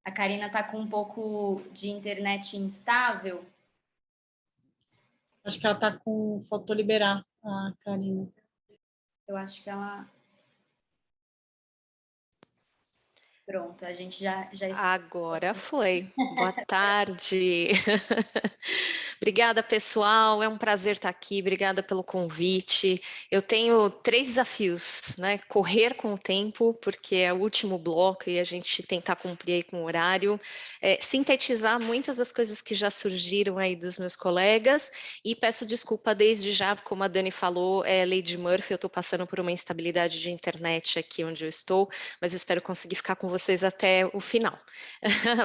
A Karina está com um pouco de internet instável. Acho que ela está com... Faltou liberar a Karina. Eu acho que ela... Pronto, a gente já está... Agora foi. Boa tarde. Obrigada, pessoal. É um prazer estar aqui. Obrigada pelo convite. Eu tenho 3 desafios, né? Correr com o tempo, porque é o último bloco e a gente tentar cumprir aí com o horário. Sintetizar muitas das coisas que já surgiram aí dos meus colegas e peço desculpa desde já, como a Dani falou, Lady Murphy, eu estou passando por uma instabilidade de internet aqui onde eu estou, mas eu espero conseguir ficar com vocês até o final.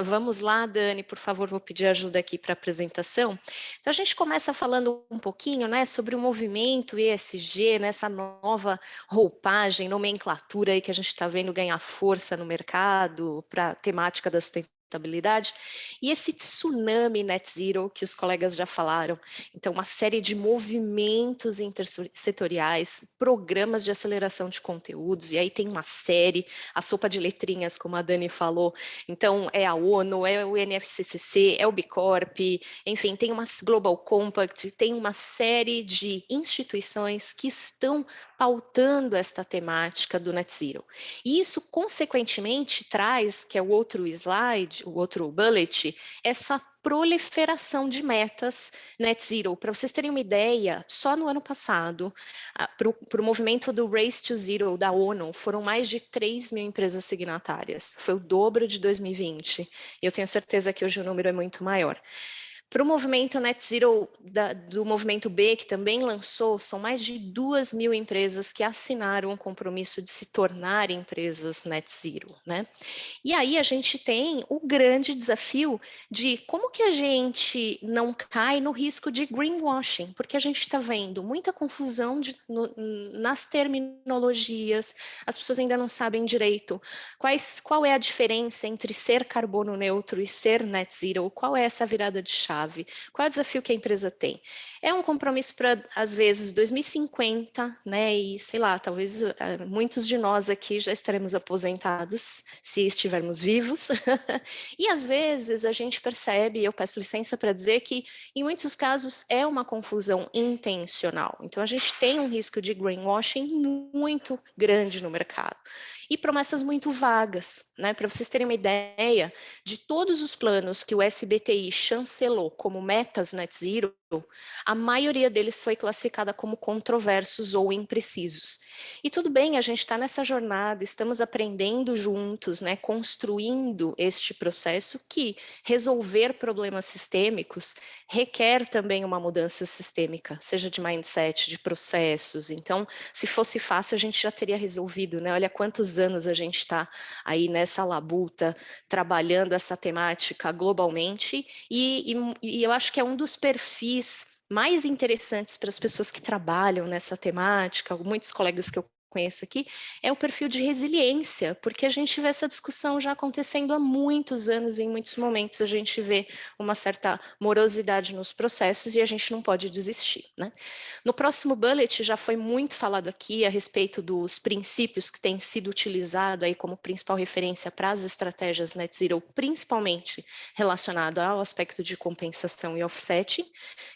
Vamos lá, Dani, por favor, vou pedir ajuda aqui para a apresentação. Então, a gente começa falando um pouquinho, né, sobre o movimento ESG, né, essa nova roupagem, nomenclatura aí que a gente está vendo ganhar força no mercado para a temática da sustentabilidade. E esse tsunami net zero que os colegas já falaram. Então, uma série de movimentos intersetoriais, programas de aceleração de conteúdos, e aí tem uma série, a sopa de letrinhas, como a Dani falou. Então, é a ONU, é o NFCCC, é o Bicorp, enfim, tem uma Global Compact, tem uma série de instituições que estão pautando esta temática do net zero. E isso, consequentemente, traz, que é o outro slide, o outro bullet, essa proliferação de metas net zero. Para vocês terem uma ideia, só no ano passado, para o movimento do Race to Zero da ONU, foram mais de 3 mil empresas signatárias. Foi o dobro de 2020. E eu tenho certeza que hoje o número é muito maior. Para o movimento Net Zero do movimento B, que também lançou, são mais de 2 mil empresas que assinaram um compromisso de se tornar empresas Net Zero, né? E aí a gente tem o grande desafio de como que a gente não cai no risco de greenwashing, porque a gente está vendo muita confusão nas terminologias, as pessoas ainda não sabem direito qual é a diferença entre ser carbono neutro e ser net zero, qual é essa virada de chave, qual é o desafio que a empresa tem. É um compromisso para, às vezes, 2050, né, e sei lá, talvez muitos de nós aqui já estaremos aposentados, se estivermos vivos, e às vezes a gente percebe, eu peço licença para dizer que em muitos casos é uma confusão intencional, então a gente tem um risco de greenwashing muito grande no mercado. E promessas muito vagas, né? Para vocês terem uma ideia, de todos os planos que o SBTi chancelou como metas net zero, a maioria deles foi classificada como controversos ou imprecisos. E tudo bem, a gente está nessa jornada, estamos aprendendo juntos, né, construindo este processo que resolver problemas sistêmicos requer também uma mudança sistêmica, seja de mindset, de processos. Então, se fosse fácil, a gente já teria resolvido, né? Olha quantos anos a gente está aí nessa labuta, trabalhando essa temática globalmente, e eu acho que é um dos perfis mais interessantes para as pessoas que trabalham nessa temática, muitos colegas que eu conheço aqui, é o perfil de resiliência, porque a gente vê essa discussão já acontecendo há muitos anos, e em muitos momentos a gente vê uma certa morosidade nos processos e a gente não pode desistir, né? No próximo bullet já foi muito falado aqui a respeito dos princípios que têm sido utilizados aí como principal referência para as estratégias net zero, principalmente relacionado ao aspecto de compensação e offsetting,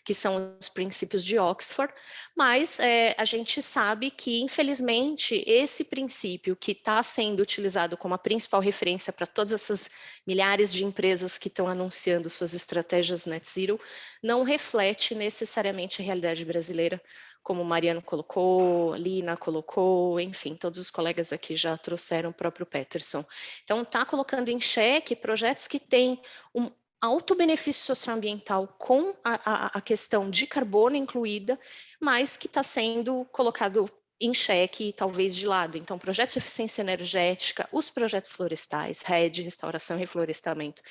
que são os princípios de Oxford, mas a gente sabe que, infelizmente, esse princípio que está sendo utilizado como a principal referência para todas essas milhares de empresas que estão anunciando suas estratégias net zero, não reflete necessariamente a realidade brasileira, como o Mariano colocou, Lina colocou, enfim, todos os colegas aqui já trouxeram, o próprio Peterson. Então, está colocando em xeque projetos que têm um alto benefício socioambiental com a questão de carbono incluída, mas que está sendo colocado em xeque e talvez de lado. Então, projetos de eficiência energética, os projetos florestais, RED, restauração e reflorestamento.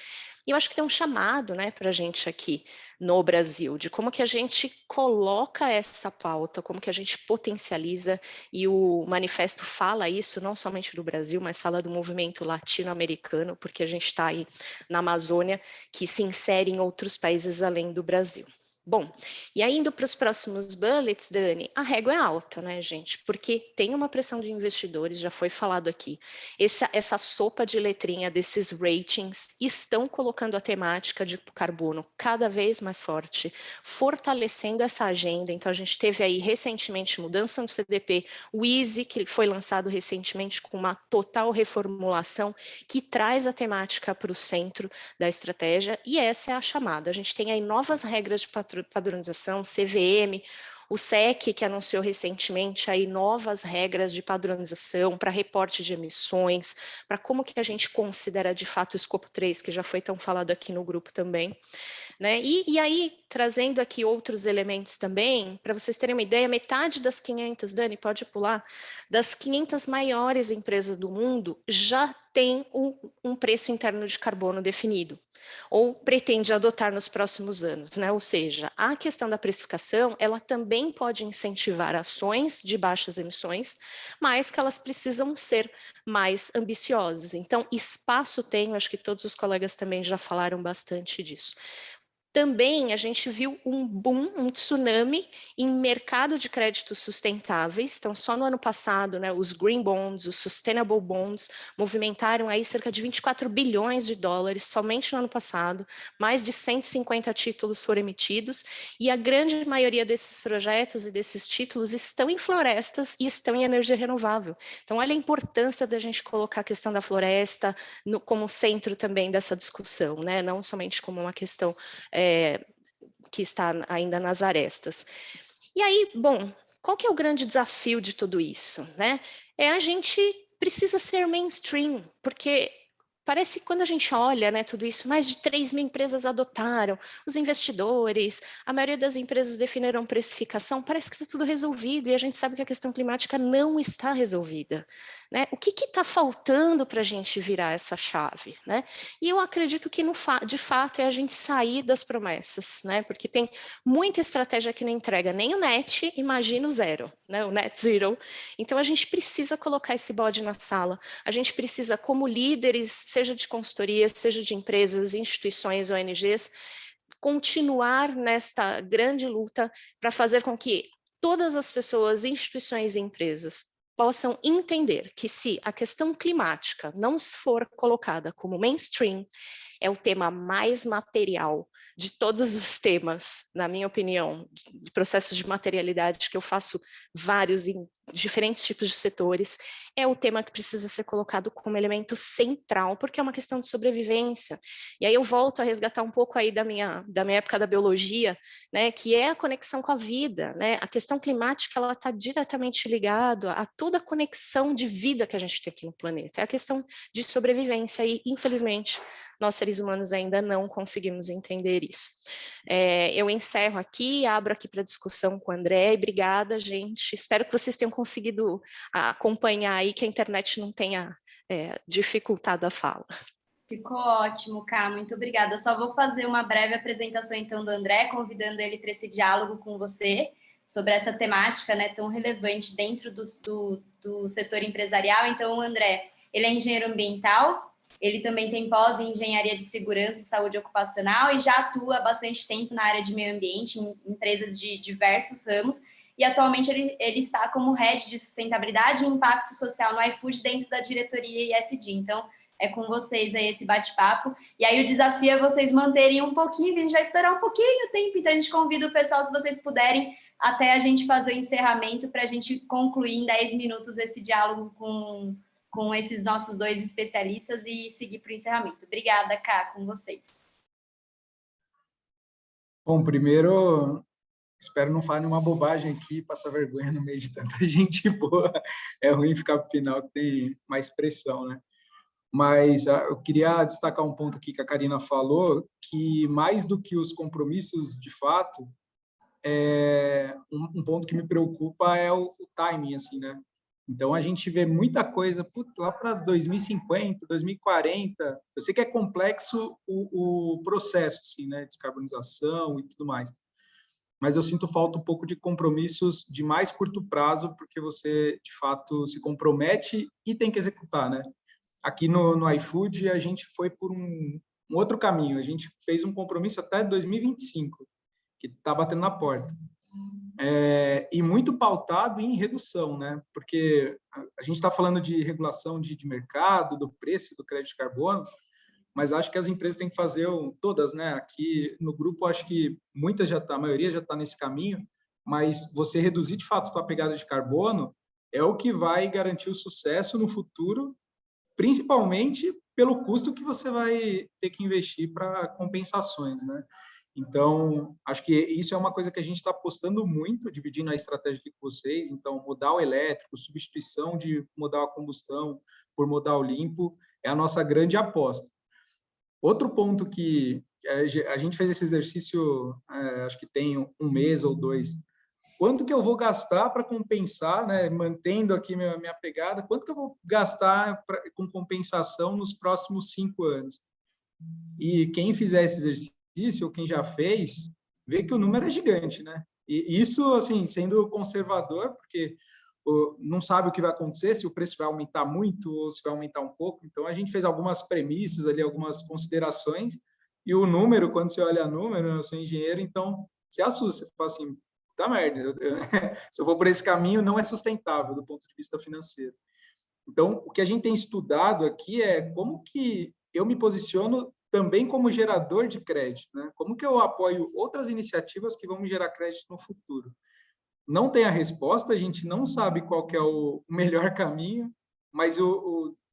E eu acho que tem um chamado, né, para a gente aqui no Brasil, de como que a gente coloca essa pauta, como que a gente potencializa, e o manifesto fala isso, não somente do Brasil, mas fala do movimento latino-americano, porque a gente está aí na Amazônia, que se insere em outros países além do Brasil. Bom, e aí indo para os próximos bullets, Dani, a régua é alta, né, gente? Porque tem uma pressão de investidores, já foi falado aqui. Essa sopa de letrinha desses ratings estão colocando a temática de carbono cada vez mais forte, fortalecendo essa agenda. Então, a gente teve aí recentemente mudança no CDP, o EASY, que foi lançado recentemente com uma total reformulação que traz a temática para o centro da estratégia, e essa é a chamada. A gente tem aí novas regras de padronização, CVM, o SEC, que anunciou recentemente aí novas regras de padronização para reporte de emissões, para como que a gente considera de fato o escopo 3, que já foi tão falado aqui no grupo também, né? E aí, trazendo aqui outros elementos também, para vocês terem uma ideia, metade das 500, Dani, pode pular, das 500 maiores empresas do mundo já tem um preço interno de carbono definido, ou pretende adotar nos próximos anos, né? Ou seja, a questão da precificação, ela também pode incentivar ações de baixas emissões, mas que elas precisam ser mais ambiciosas. Então, espaço tem, acho que todos os colegas também já falaram bastante disso. Também a gente viu um boom, um tsunami em mercado de créditos sustentáveis. Então, só no ano passado, né, os green bonds, os sustainable bonds, movimentaram aí cerca de 24 bilhões de dólares somente no ano passado. Mais de 150 títulos foram emitidos e a grande maioria desses projetos e desses títulos estão em florestas e estão em energia renovável. Então, olha a importância da gente colocar a questão da floresta como centro também dessa discussão, né? Não somente como uma questão que está ainda nas arestas. E aí, bom, qual que é o grande desafio de tudo isso, né? A gente precisa ser mainstream, porque parece que quando a gente olha, né, tudo isso, mais de 3 mil empresas adotaram, os investidores, a maioria das empresas definiram precificação, parece que está tudo resolvido, e a gente sabe que a questão climática não está resolvida, né? O que está faltando para a gente virar essa chave, né? E eu acredito que, de fato, é a gente sair das promessas, né? Porque tem muita estratégia que não entrega nem o net, imagina o zero, né? O net zero. Então, a gente precisa colocar esse bode na sala, a gente precisa, como líderes, seja de consultoria, seja de empresas, instituições, ONGs, continuar nesta grande luta para fazer com que todas as pessoas, instituições e empresas possam entender que se a questão climática não for colocada como mainstream, é o tema mais material de todos os temas, na minha opinião, de processos de materialidade, que eu faço vários em diferentes tipos de setores, é o tema que precisa ser colocado como elemento central, porque é uma questão de sobrevivência. E aí eu volto a resgatar um pouco aí da minha época da biologia, né, que é a conexão com a vida, né? A questão climática, ela está diretamente ligada a toda a conexão de vida que a gente tem aqui no planeta. É a questão de sobrevivência e, infelizmente, nós seres humanos ainda não conseguimos entender isso. Eu encerro aqui, abro aqui para discussão com o André. Obrigada, gente. Espero que vocês tenham conseguido acompanhar aí, que a internet não tenha dificultado a fala. Ficou ótimo, Ká, muito obrigada. Eu só vou fazer uma breve apresentação, então, do André, convidando ele para esse diálogo com você sobre essa temática, né, tão relevante dentro do setor empresarial. Então, o André, ele é engenheiro ambiental, ele também tem pós em engenharia de segurança e saúde ocupacional e já atua há bastante tempo na área de meio ambiente, em empresas de diversos ramos, e atualmente ele está como head de sustentabilidade e impacto social no iFood dentro da diretoria ESG. Então, é com vocês aí esse bate-papo. E aí o desafio é vocês manterem um pouquinho, que a gente vai estourar um pouquinho o tempo, então a gente convida o pessoal, se vocês puderem, até a gente fazer o encerramento, para a gente concluir em 10 minutos esse diálogo com esses nossos dois especialistas e seguir para o encerramento. Obrigada, Ká, com vocês. Bom, primeiro, espero não falar nenhuma bobagem aqui, passar vergonha no meio de tanta gente boa. É ruim ficar para o final, que tem mais pressão, né? Mas eu queria destacar um ponto aqui que a Karina falou, que mais do que os compromissos, de fato, um ponto que me preocupa é o timing, assim, né? Então, a gente vê muita coisa lá para 2050, 2040. Eu sei que é complexo o processo, assim, né? Descarbonização e tudo mais. Mas eu sinto falta um pouco de compromissos de mais curto prazo, porque você, de fato, se compromete e tem que executar, né? Aqui no iFood, a gente foi por um outro caminho. A gente fez um compromisso até 2025, que está batendo na porta. E muito pautado em redução, né? Porque a gente está falando de regulação de mercado, do preço do crédito de carbono, mas acho que as empresas têm que fazer todas, né? Aqui no grupo, acho que a maioria já está nesse caminho, mas você reduzir de fato a sua pegada de carbono é o que vai garantir o sucesso no futuro, principalmente pelo custo que você vai ter que investir para compensações, né? Então, acho que isso é uma coisa que a gente está apostando muito, dividindo a estratégia aqui com vocês. Então, modal elétrico, substituição de modal a combustão por modal limpo, é a nossa grande aposta. Outro ponto que a gente fez esse exercício, acho que tem um mês ou dois. Quanto que eu vou gastar para compensar, né, mantendo aqui minha pegada, quanto que eu vou gastar com compensação nos próximos 5 anos? E quem fizer esse exercício, ou quem já fez, vê que o número é gigante, né? E isso, assim, sendo conservador, porque não sabe o que vai acontecer, se o preço vai aumentar muito ou se vai aumentar um pouco. Então, a gente fez algumas premissas ali, algumas considerações, E o número, quando você olha o número, eu sou engenheiro, então você assusta, você fala assim, tá merda, se eu vou por esse caminho, não é sustentável do ponto de vista financeiro. Então, o que a gente tem estudado aqui é como que eu me posiciono também como gerador de crédito, né? Como que eu apoio outras iniciativas que vão me gerar crédito no futuro? Não tem a resposta, a gente não sabe qual que é o melhor caminho, mas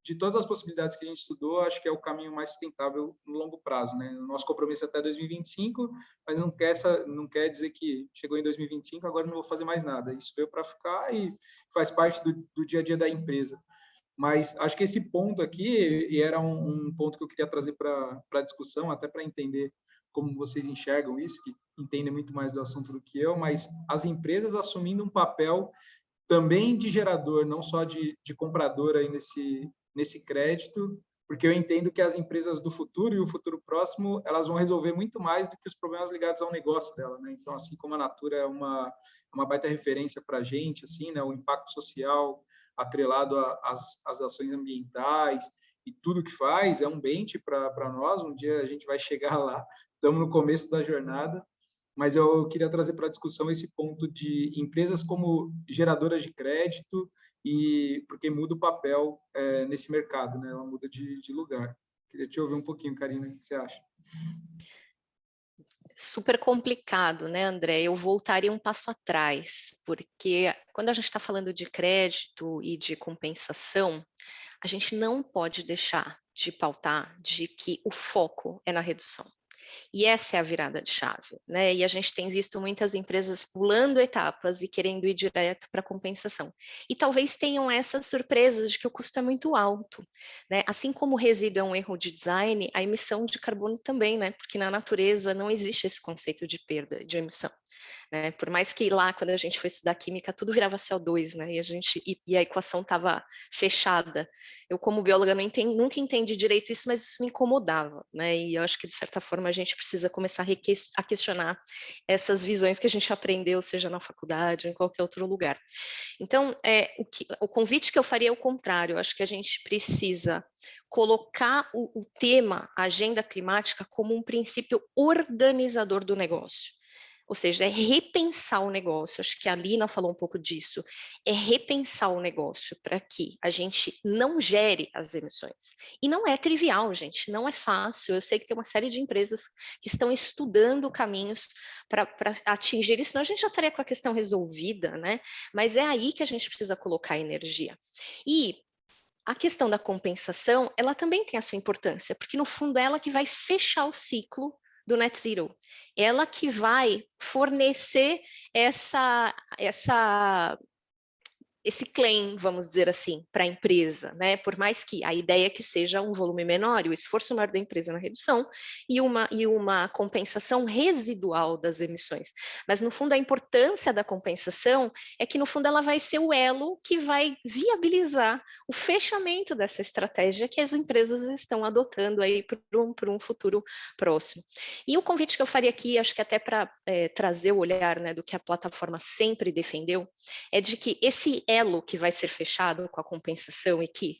de todas as possibilidades que a gente estudou, acho que é o caminho mais sustentável no longo prazo, né? O nosso compromisso é até 2025, mas não quer dizer que chegou em 2025, agora não vou fazer mais nada. Isso veio para ficar e faz parte do dia a dia da empresa. Mas acho que esse ponto aqui, e era um ponto que eu queria trazer para a discussão, até para entender como vocês enxergam isso, que entendem muito mais do assunto do que eu, mas as empresas assumindo um papel também de gerador, não só de comprador aí nesse crédito, porque eu entendo que as empresas do futuro e o futuro próximo, elas vão resolver muito mais do que os problemas ligados ao negócio dela, né? Então, assim como a Natura é uma baita referência para a gente, assim, né? O impacto social atrelado às ações ambientais e tudo que faz é um bench para nós. Um dia a gente vai chegar lá, estamos no começo da jornada, mas eu queria trazer para a discussão esse ponto de empresas como geradoras de crédito, e porque muda o papel nesse mercado, né? Ela muda de lugar. Queria te ouvir um pouquinho, Karina, o que você acha? Super complicado, né, André? Eu voltaria um passo atrás, porque quando a gente está falando de crédito e de compensação, a gente não pode deixar de pautar de que o foco é na redução. E essa é a virada de chave, né? E a gente tem visto muitas empresas pulando etapas e querendo ir direto para a compensação. E talvez tenham essas surpresas de que o custo é muito alto, né? Assim como o resíduo é um erro de design, a emissão de carbono também, né? Porque na natureza não existe esse conceito de perda de emissão, né? Por mais que lá, quando a gente foi estudar química, tudo virava CO2, né? E a equação estava fechada. Eu, como bióloga, nunca entendi direito isso, mas isso me incomodava, né? E eu acho que, de certa forma, a gente precisa começar a questionar essas visões que a gente aprendeu, seja na faculdade ou em qualquer outro lugar. Então, o convite que eu faria é o contrário. Eu acho que a gente precisa colocar o tema, a agenda climática, como um princípio organizador do negócio. Ou seja, é repensar o negócio. Acho que a Lina falou um pouco disso. É repensar o negócio para que a gente não gere as emissões. E não é trivial, gente, não é fácil. Eu sei que tem uma série de empresas que estão estudando caminhos para atingir isso, senão a gente já estaria com a questão resolvida, né? Mas é aí que a gente precisa colocar energia. E a questão da compensação, ela também tem a sua importância, porque no fundo é ela que vai fechar o ciclo do Net Zero. Ela que vai fornecer esse claim, vamos dizer assim, para a empresa, né? Por mais que a ideia é que seja um volume menor e o esforço maior da empresa na redução e uma compensação residual das emissões. Mas, no fundo, a importância da compensação é que, no fundo, ela vai ser o elo que vai viabilizar o fechamento dessa estratégia que as empresas estão adotando aí para um futuro próximo. E o convite que eu faria aqui, acho que até para trazer o olhar, né, do que a plataforma sempre defendeu, é de que esse elo que vai ser fechado com a compensação e que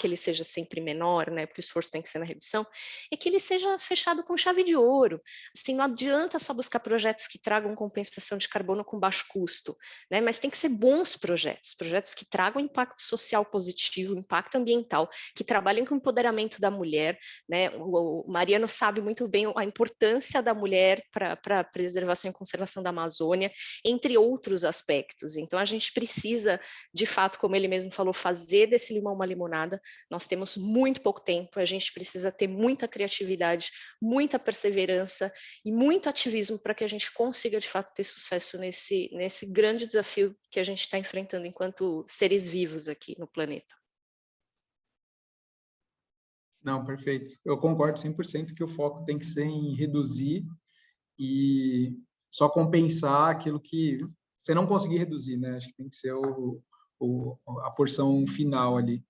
ele seja sempre menor, né, porque o esforço tem que ser na redução, é que ele seja fechado com chave de ouro. Assim, não adianta só buscar projetos que tragam compensação de carbono com baixo custo, né, mas tem que ser bons projetos que tragam impacto social positivo, impacto ambiental, que trabalhem com o empoderamento da mulher, né. O Mariano sabe muito bem a importância da mulher para a preservação e conservação da Amazônia, entre outros aspectos. Então, a gente precisa, de fato, como ele mesmo falou, fazer desse limão uma limonada. Nós temos muito pouco tempo, a gente precisa ter muita criatividade, muita perseverança e muito ativismo para que a gente consiga, de fato, ter sucesso nesse grande desafio que a gente está enfrentando enquanto seres vivos aqui no planeta. Não, perfeito. Eu concordo 100% que o foco tem que ser em reduzir e só compensar aquilo que você não conseguir reduzir, né? Acho que tem que ser a porção final ali.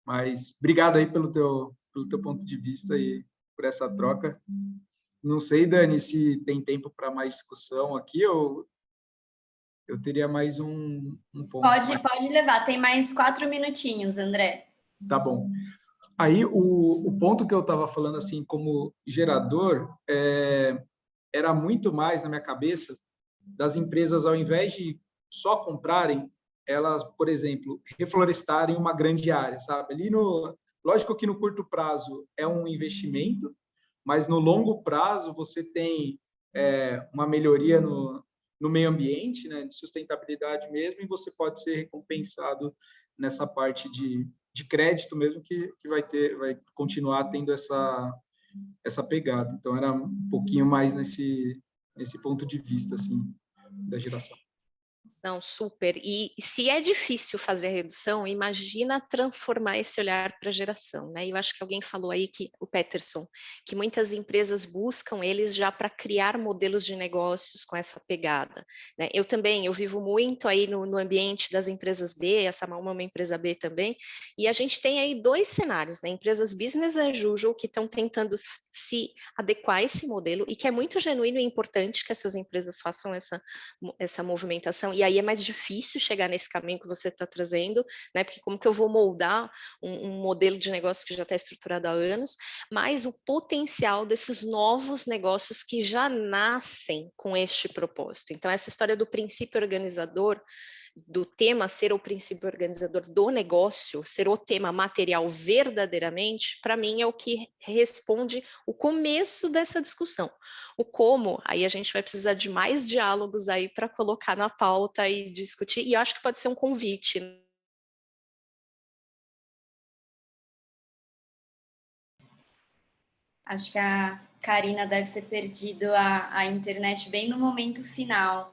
Mas obrigado aí pelo teu ponto de vista e por essa troca. Não sei, Dani, se tem tempo para mais discussão aqui, ou eu teria mais um ponto. Pode levar, tem mais 4 minutinhos, André. Tá bom. Aí, o ponto que eu estava falando, assim, como gerador, era muito mais na minha cabeça das empresas, ao invés de só comprarem, elas, por exemplo, reflorestarem uma grande área, sabe? Lógico que no curto prazo é um investimento, mas no longo prazo você tem uma melhoria no meio ambiente, né, de sustentabilidade mesmo, e você pode ser recompensado nessa parte de crédito mesmo, que vai continuar tendo essa pegada. Então, era um pouquinho mais nesse ponto de vista, assim, da geração. Não, super. E se é difícil fazer a redução, imagina transformar esse olhar para a geração, né? Eu acho que alguém falou aí, o Peterson, que muitas empresas buscam eles já para criar modelos de negócios com essa pegada, né? Eu vivo muito aí no ambiente das empresas B, essa é uma empresa B também, e a gente tem aí 2 cenários, né? Empresas business as usual que estão tentando se adequar a esse modelo e que é muito genuíno e importante que essas empresas façam essa movimentação, e aí é mais difícil chegar nesse caminho que você está trazendo, né? Porque como que eu vou moldar um modelo de negócio que já está estruturado há anos, mas o potencial desses novos negócios que já nascem com este propósito. Então, essa história do princípio organizador, do tema ser o princípio organizador do negócio, ser o tema material verdadeiramente, para mim é o que responde o começo dessa discussão. O como, aí a gente vai precisar de mais diálogos aí para colocar na pauta e discutir, e eu acho que pode ser um convite. Acho que a Karina deve ter perdido a internet bem no momento final.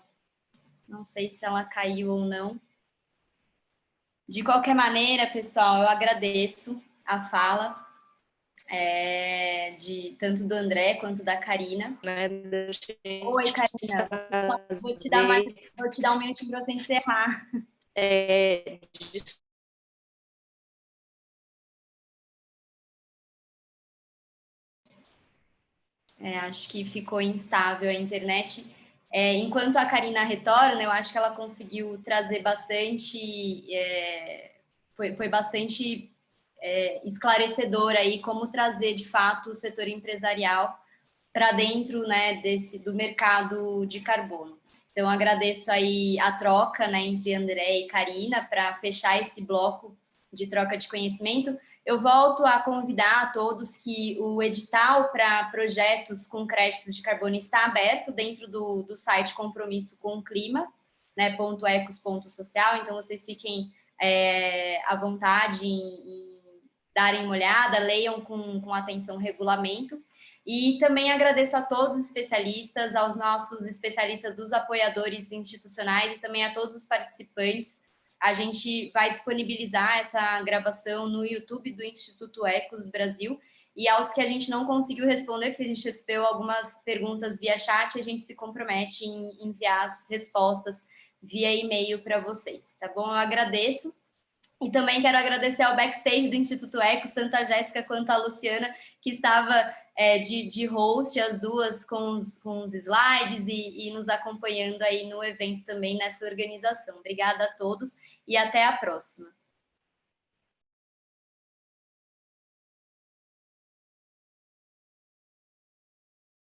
Não sei se ela caiu ou não. De qualquer maneira, pessoal, eu agradeço a fala tanto do André quanto da Karina. Oi, Karina. Vou te dar um minutinho para você encerrar. Acho que ficou instável a internet. Enquanto a Karina retorna, eu acho que ela conseguiu trazer bastante, foi bastante esclarecedor aí como trazer de fato o setor empresarial para dentro, né, do mercado de carbono. Então, agradeço aí a troca, né, entre André e Karina para fechar esse bloco de troca de conhecimento. Eu volto a convidar a todos que o edital para projetos com créditos de carbono está aberto dentro do site Compromisso com o Clima, né, .ecos.social, então vocês fiquem à vontade em darem uma olhada, leiam com atenção o regulamento. E também agradeço a todos os especialistas, aos nossos especialistas dos apoiadores institucionais e também a todos os participantes. A gente vai disponibilizar essa gravação no YouTube do Instituto Ecos Brasil, e aos que a gente não conseguiu responder, porque a gente recebeu algumas perguntas via chat, a gente se compromete em enviar as respostas via e-mail para vocês, tá bom? Eu agradeço. E também quero agradecer ao backstage do Instituto Ecos, tanto a Jéssica quanto a Luciana, que estava de host, as duas com os slides e nos acompanhando aí no evento também, nessa organização. Obrigada a todos e até a próxima.